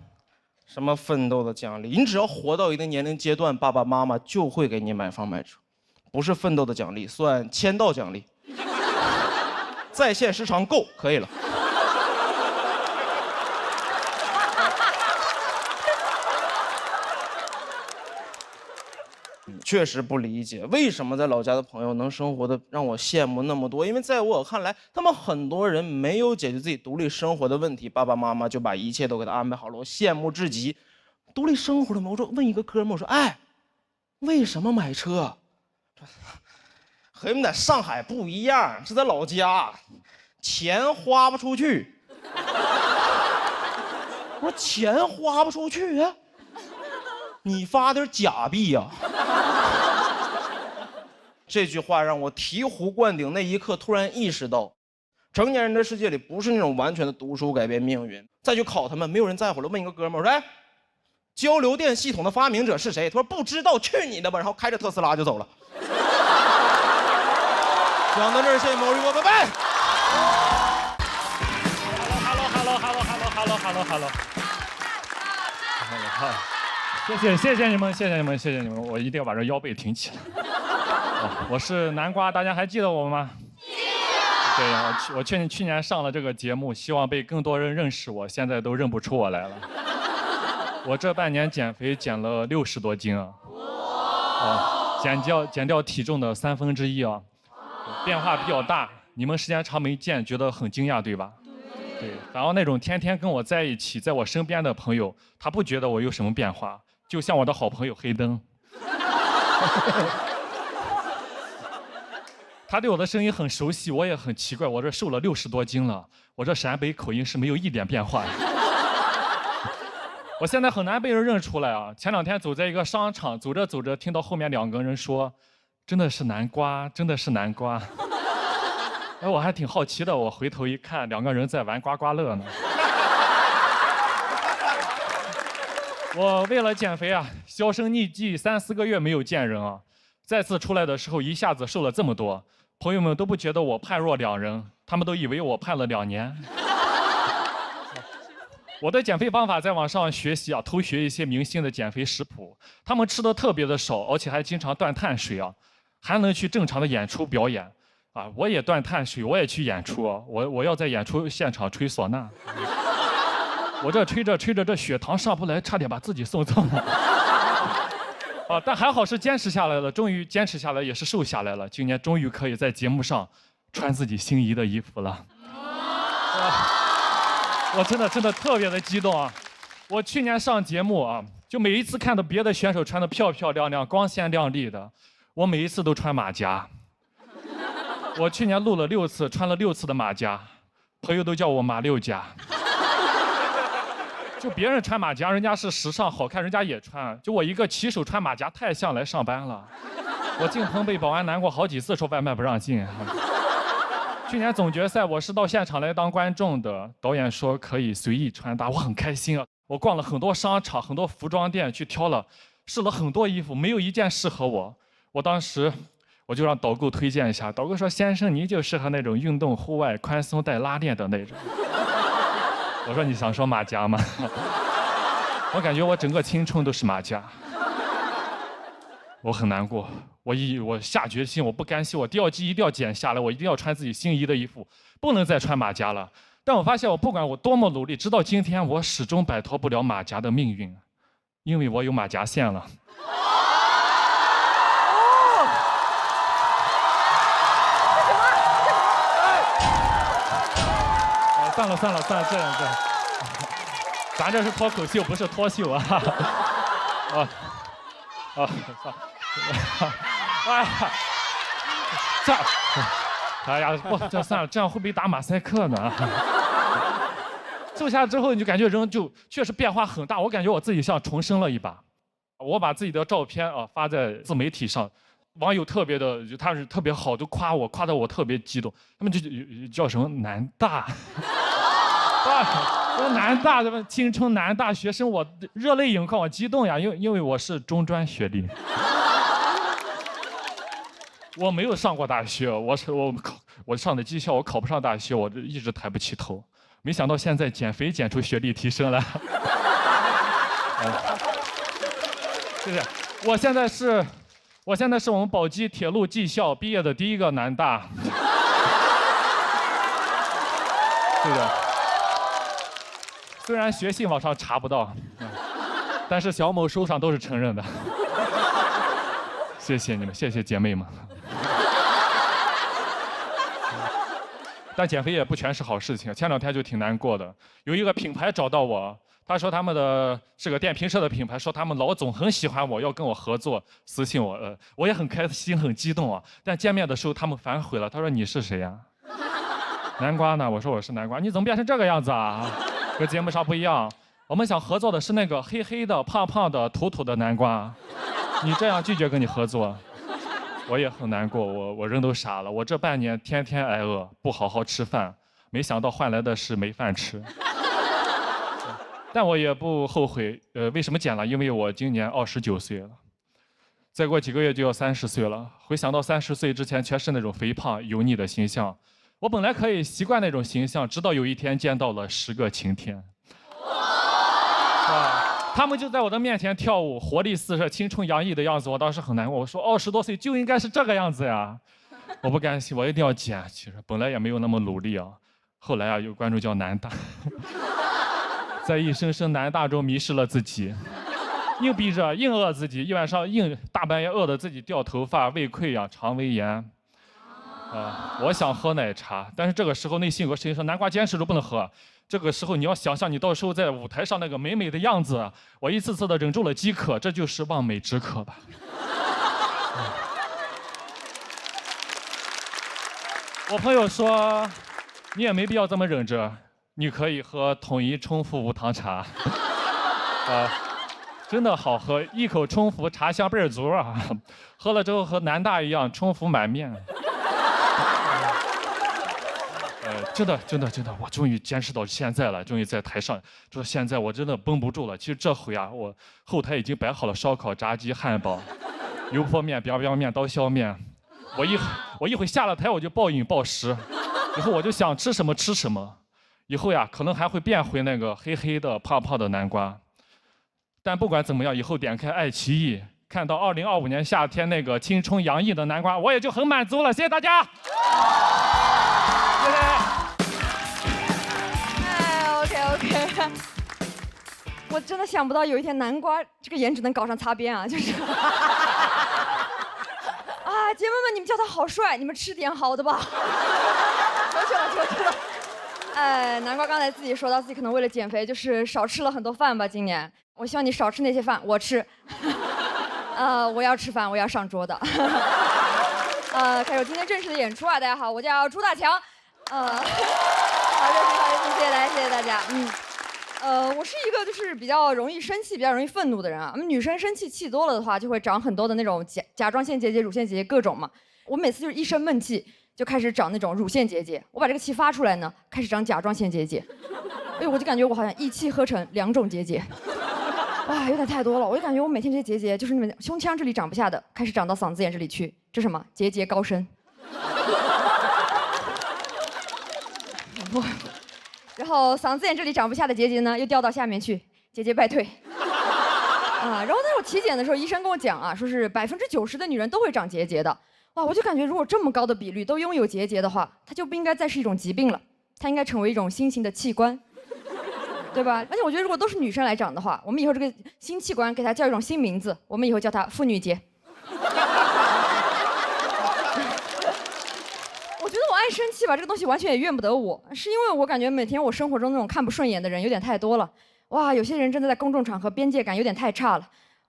S7: 什么奋斗的奖励，你只要活到一定年龄阶段，爸爸妈妈就会给你买房买车，不是奋斗的奖励，算签到奖励。在线时长够可以了。确实不理解，为什么在老家的朋友能生活的让我羡慕那么多？因为在我看来，他们很多人没有解决自己独立生活的问题，爸爸妈妈就把一切都给他安排好了，我羡慕至极。独立生活了吗？我说问一个哥们儿，我说哎，为什么买车？和你们在上海不一样，是在老家，钱花不出去。我说钱花不出去啊？你发点假币呀、这句话让我醍醐灌顶，那一刻突然意识到，成年人的世界里不是那种完全的读书改变命运。再去考他们，没有人在乎了。问一个哥们儿，我说哎，交流电系统的发明者是谁？他说不知道，去你的吧！然后开着特斯拉就走了。讲到这儿，谢谢毛驴哥，拜拜。
S8: Hello。谢谢你们，我一定要把这腰背挺起来。我是南瓜，大家还记得我吗？对呀，我去年上了这个节目，希望被更多人认识我，现在都认不出我来了。我这半年减肥减了60多斤啊，减掉体重的1/3啊，变化比较大。你们时间长没见，觉得很惊讶，对吧？对，然后那种天天跟我在一起，在我身边的朋友，他不觉得我有什么变化，就像我的好朋友黑灯。他对我的声音很熟悉，我也很奇怪，我这瘦了60多斤了，我这陕北口音是没有一点变化的。我现在很难被人认出来啊！前2天走在一个商场，走着走着，听到后面2个人说：“真的是南瓜，真的是南瓜。”哎，我还挺好奇的，我回头一看，2个人在玩刮刮乐呢。我为了减肥啊，销声匿迹3、4个月没有见人啊，再次出来的时候一下子瘦了这么多，朋友们都不觉得我判若两人，他们都以为我判了2年。我的减肥方法在网上学习啊，偷学一些明星的减肥食谱，他们吃的特别的少，而且还经常断碳水啊，还能去正常的演出表演。啊，我也断碳水，我也去演出啊，我要在演出现场吹唢呐，我这吹着吹着，这血糖上不来，差点把自己送走了。啊，但还好是坚持下来了，终于坚持下来，也是瘦下来了。今年终于可以在节目上穿自己心仪的衣服了。我真的特别的激动啊！我去年上节目啊，就每一次看到别的选手穿的漂漂亮亮、光鲜亮丽的，我每一次都穿马甲。我去年录了6次，穿了6次的马甲，朋友都叫我马六甲。就别人穿马甲，人家是时尚好看，人家也穿，就我一个骑手穿马甲太像来上班了。我进棚被保安难过好几次，说外卖不让进。去年总决赛我是到现场来当观众的，导演说可以随意穿搭，我很开心啊。我逛了很多商场、很多服装店去挑了，试了很多衣服，没有一件适合我。我当时我就让导购推荐一下，导购说先生你就适合那种运动户外宽松带拉链的那种。我说你想说马甲吗？我感觉我整个青春都是马甲。我很难过，我下决心，我不甘心，我第2季一定要减下来，我一定要穿自己心仪的衣服，不能再穿马甲了。但我发现我不管我多么努力，直到今天我始终摆脱不了马甲的命运，因为我有马甲线了。算了，这样，咱这是脱口秀，不是脱秀啊！算了，哎呀，哎呀，不，这算了，这样会不会打马赛克呢？瘦下之后，你就感觉人就确实变化很大，我感觉我自己像重生了一把。我把自己的照片啊发在自媒体上，网友特别的，他是特别好，都夸我，夸得我特别激动。他们就叫什么南大。南大，什么青春南大学生，我热泪盈眶，我激动呀，因为我是中专学历，我没有上过大学，我上的技校，我考不上大学，我一直抬不起头，没想到现在减肥减出学历提升了，是不是？我现在是我们宝鸡铁路技校毕业的第1个南大，对不对？虽然学信网上查不到，但是小某书上都是承认的。谢谢你们，谢谢姐妹们。但减肥也不全是好事情，前2天就挺难过的。有一个品牌找到我，他说他们的是个电瓶车的品牌，说他们老总很喜欢我，要跟我合作，私信我，我也很开心很激动啊。但见面的时候他们反悔了，他说你是谁呀？南瓜呢？我说我是南瓜，你怎么变成这个样子啊？和节目上不一样，我们想合作的是那个黑黑的、胖胖的、土土的南瓜，你这样拒绝跟你合作。我也很难过，我人都傻了。我这半年天天挨饿，不好好吃饭，没想到换来的是没饭吃。但我也不后悔，为什么减了？因为我今年29岁了，再过几个月就要30岁了。回想到30岁之前全是那种肥胖油腻的形象，我本来可以习惯那种形象，直到有一天见到了10个晴天。他们就在我的面前跳舞，活力四射、青春洋溢的样子，我当时很难过。我说20多岁就应该是这个样子呀！我不甘心，我一定要减。其实本来也没有那么努力啊。后来啊，有观众叫南大，在一声声南大中迷失了自己，硬逼着、硬饿自己，一晚上大半夜饿得自己掉头发、胃溃疡、肠胃炎。我想喝奶茶，但是这个时候内心有个声音说：“南瓜坚持住，不能喝。”这个时候你要想象你到时候在舞台上那个美美的样子，我一次次的忍住了饥渴，这就是望美止渴吧。我朋友说，你也没必要这么忍着，你可以喝统一冲服无糖茶，真的好喝，一口冲服茶香倍儿足啊，喝了之后和南大一样冲服满面。真的，我终于坚持到现在了，终于在台上，就是现在我真的绷不住了。其实这回啊，我后台已经摆好了烧烤、炸鸡、汉堡、油泼面、biang biang面、刀削面。我一会下了台我就暴饮暴食，以后我就想吃什么吃什么。以后呀，可能还会变回那个黑黑的、胖胖的南瓜。但不管怎么样，以后点开爱奇艺，看到2025年夏天那个青春洋溢的南瓜，我也就很满足了。谢谢大家。
S9: OK， 我真的想不到有一天南瓜这个颜值能搞上擦边啊！就是啊，姐妹们，你们叫他好帅，你们吃点好的吧。求去了。南瓜刚才自己说到自己可能为了减肥，就是少吃了很多饭吧。今年，我希望你少吃那些饭，我吃。我要吃饭，我要上桌的。开始今天正式的演出啊！大家好，我叫朱大强。好热情，谢谢大家，谢谢大家。我是一个就是比较容易生气、比较容易愤怒的人啊。我们女生生气气多了的话，就会长很多的那种甲状腺结节、乳腺结节各种嘛。我每次就是一生闷气，就开始长那种乳腺结节。我把这个气发出来呢，开始长甲状腺结节。哎，我就感觉我好像一气呵成2种结节。哇，有点太多了。我就感觉我每天这些结节，就是你们胸腔这里长不下的，开始长到嗓子眼这里去。这是什么？结节高升。然后嗓子眼这里长不下的结节呢，又掉到下面去，节节败退。然后在我体检的时候，医生跟我讲啊，说是90%的女人都会长结节的。哇，我就感觉如果这么高的比率都拥有结节的话，它就不应该再是一种疾病了，它应该成为一种新型的器官，对吧？而且我觉得如果都是女生来长的话，我们以后这个新器官给它叫一种新名字，我们以后叫它妇女节。我觉得我爱生气吧，这个东西完全也怨不得我，是因为我感觉每天我生活中那种看不顺眼的人有点太多了。哇，有些人真的在公众场合边界感有点太差了。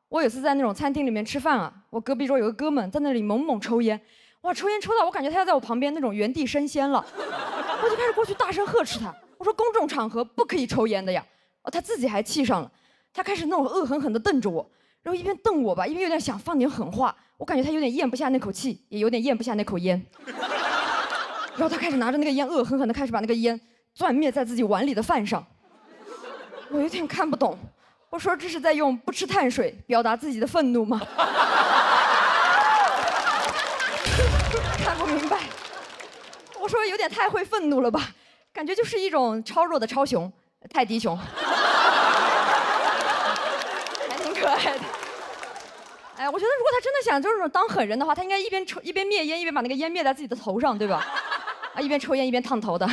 S9: 我有次在那种餐厅里面吃饭啊，我隔壁桌有个哥们在那里猛猛抽烟，哇，抽烟抽到我感觉他要在我旁边那种原地升仙了，我就开始过去大声呵斥他，我说公众场合不可以抽烟的呀。他自己还气上了，他开始那种恶狠狠地瞪着我，然后一边瞪我吧，一边有点想放点狠话，我感觉他有点咽不下那口气，也有点咽不下那口烟。然后他开始拿着那个烟，恶狠狠地开始把那个烟攥灭在自己碗里的饭上。我有点看不懂，我说这是在用不吃碳水表达自己的愤怒吗？看不明白。我说有点太会愤怒了吧，感觉就是一种超弱的超熊，泰迪熊，还挺可爱的。哎，我觉得如果他真的想就是当狠人的话，他应该一边抽一边灭烟，一边把那个烟灭在自己的头上，对吧？一边抽烟一边烫头的，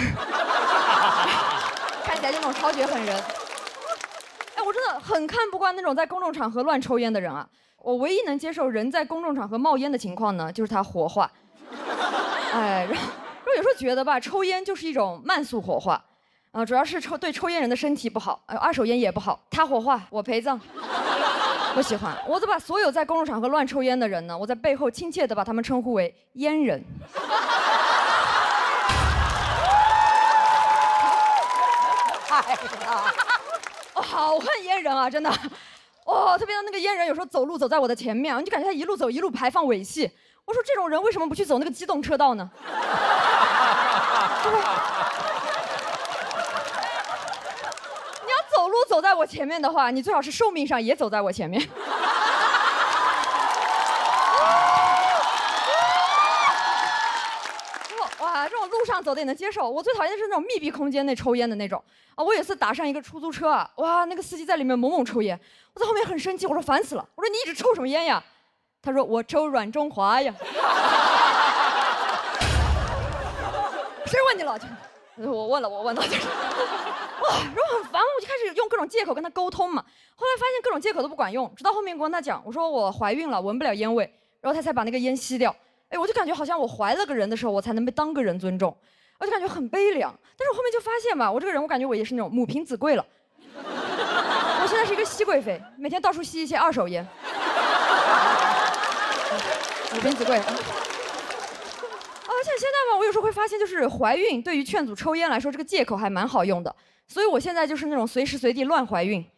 S9: 看起来就那种超绝狠人。哎，我我真的很看不惯那种在公众场合乱抽烟的人啊。我唯一能接受人在公众场合冒烟的情况呢，就是他火化。哎，然后有时候觉得吧，抽烟就是一种慢速火化，主要是对抽烟人的身体不好，二手烟也不好。他火化，我陪葬。不喜欢，我都把所有在公众场合乱抽烟的人呢，我在背后亲切地把他们称呼为烟人。哎呀，我好恨烟人啊，真的。哦，特别是那个烟人，有时候走路走在我的前面，你就感觉他一路走一路排放尾气。我说这种人为什么不去走那个机动车道呢？对吧？你要走路走在我前面的话，你最好是寿命上也走在我前面。哇，这种路上走的也能接受。我最讨厌的是那种密闭空间内抽烟的那种啊！我有一次打上一个出租车啊，哇，那个司机在里面猛猛抽烟，我在后面很生气，我说烦死了，我说你一直抽什么烟呀？他说我抽软中华呀。谁问你了？我问了，就是哇，然后很烦，我就开始用各种借口跟他沟通嘛。后来发现各种借口都不管用，直到后面我跟他讲，我说我怀孕了，闻不了烟味，然后他才把那个烟吸掉。哎，我就感觉好像我怀了个人的时候，我才能被当个人尊重，我就感觉很悲凉。但是我后面就发现吧，我这个人，我感觉我也是那种母凭子贵了。我现在是一个熹贵妃，每天到处吸一些二手烟。母凭子贵。而且现在吧，我有时候会发现，就是怀孕对于劝阻抽烟来说，这个借口还蛮好用的。所以我现在就是那种随时随地乱怀孕。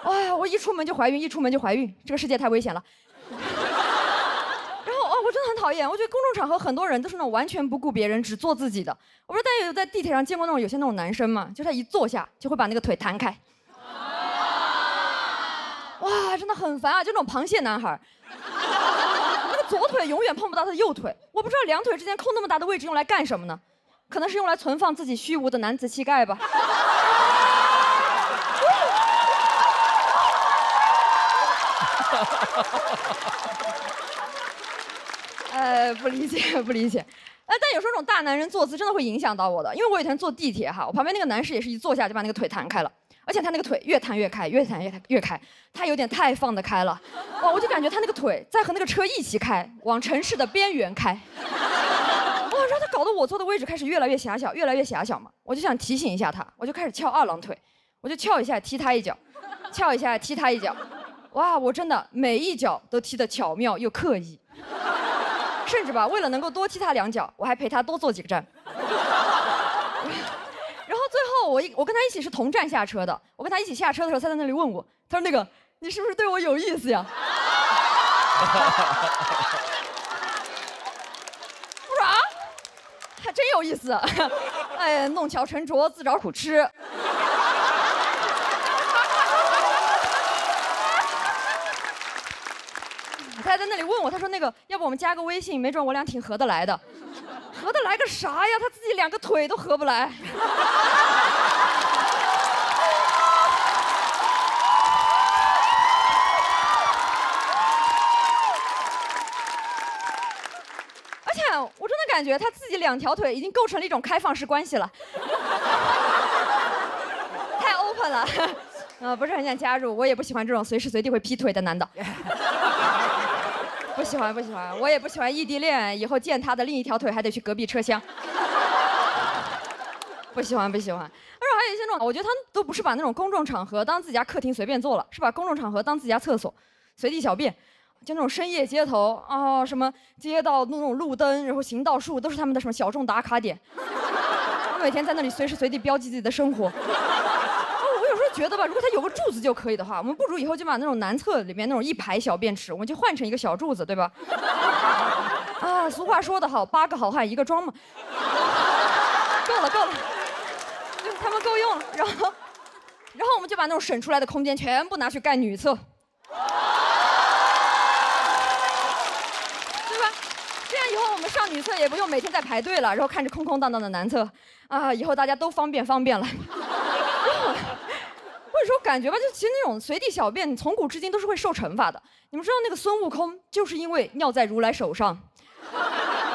S9: 哎呀，我一出门就怀孕，一出门就怀孕，这个世界太危险了。我真的很讨厌，我觉得公众场合很多人都是那种完全不顾别人，只做自己的。我不知道大家有在地铁上见过那种有些那种男生吗？就他一坐下就会把那个腿弹开。哇，真的很烦啊！就那种螃蟹男孩，那个左腿永远碰不到他的右腿。我不知道两腿之间空那么大的位置用来干什么呢？可能是用来存放自己虚无的男子气概吧。不理解，不理解。但有时候这种大男人坐姿真的会影响到我的，因为我有一天坐地铁哈，我旁边那个男士也是一坐下就把那个腿弹开了，而且他那个腿越弹越开，越弹越开，他有点太放得开了。哇，我就感觉他那个腿在和那个车一起开，往城市的边缘开。哇，然后他搞得我坐的位置开始越来越狭小，越来越狭小嘛。我就想提醒一下他，我就开始翘二郎腿，我就翘一下踢他一脚，翘一下踢他一脚。哇，我真的每一脚都踢得巧妙又刻意。甚至吧，为了能够多踢他两脚，我还陪他多坐几个站。然后最后我跟他一起是同站下车的，我跟他一起下车的时候，他在那里问我，他说那个你是不是对我有意思呀？我说啊，还真有意思。哎，弄巧成拙，自找苦吃。他还在那里问我，他说那个，要不我们加个微信，没准我俩挺合得来的。合得来个啥呀？他自己两个腿都合不来。而且我真的感觉他自己两条腿已经构成了一种开放式关系了，太 open 了。不是很想加入，我也不喜欢这种随时随地会劈腿的男的。不喜欢，我也不喜欢异地恋，以后见他的另一条腿还得去隔壁车厢。不喜欢。而且还有一些那种，我觉得他们都不是把那种公众场合当自己家客厅随便坐了，是把公众场合当自己家厕所，随地小便。就那种深夜街头啊，什么街道那种路灯，然后行道树，都是他们的什么小众打卡点。我每天在那里随时随地标记自己的生活。觉得吧，如果他有个柱子就可以的话，我们不如以后就把那种男厕里面那种一排小便池，我们就换成一个小柱子，对吧？啊，俗话说得好，8个好汉一个庄嘛。够了，就他们够用了。然后我们就把那种省出来的空间全部拿去盖女厕，对吧？这样以后我们上女厕也不用每天在排队了，然后看着空空荡荡的男厕，啊，以后大家都方便了。我有时候感觉吧，就其实那种随地小便，从古至今都是会受惩罚的。你们知道那个孙悟空就是因为尿在如来手上，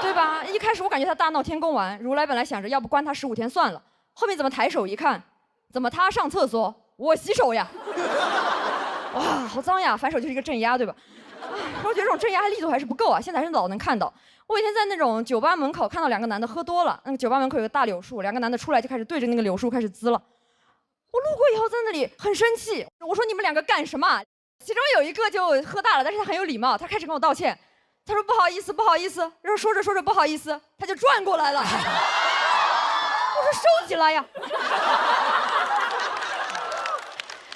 S9: 对吧？一开始我感觉他大闹天宫完，如来本来想着要不关他15天算了，后面怎么抬手一看，怎么他上厕所我洗手呀。哇，好脏呀！反手就是一个镇压，对吧？我觉得这种镇压力度还是不够啊，现在还是老能看到。我以前在那种酒吧门口看到2个男的喝多了，那个酒吧门口有个大柳树，2个男的出来就开始对着那个柳树开始滋了。我路过以后在那里很生气，我说你们2个干什么？其中有一个就喝大了，但是他很有礼貌，他开始跟我道歉，他说不好意思不好意思，然后说着说着不好意思，他就转过来了。我说收起来呀。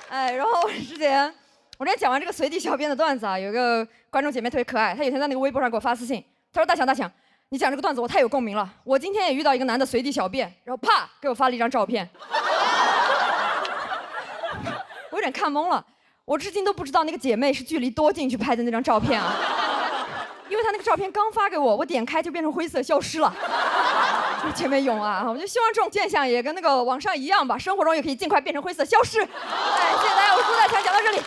S9: 哎，然后我之前讲完这个随地小便的段子啊，有一个观众姐妹特别可爱，她有天在那个微博上给我发私信，她说大强，你讲这个段子我太有共鸣了，我今天也遇到一个男的随地小便，然后啪给我发了一张照片，我有点看懵了，我至今都不知道那个姐妹是距离多近去拍的那张照片啊，因为她那个照片刚发给我，我点开就变成灰色消失了。姐妹勇啊！我就希望这种现象也跟那个网上一样吧，生活中也可以尽快变成灰色消失。哎，谢谢大家，我是朱大强，讲到这里。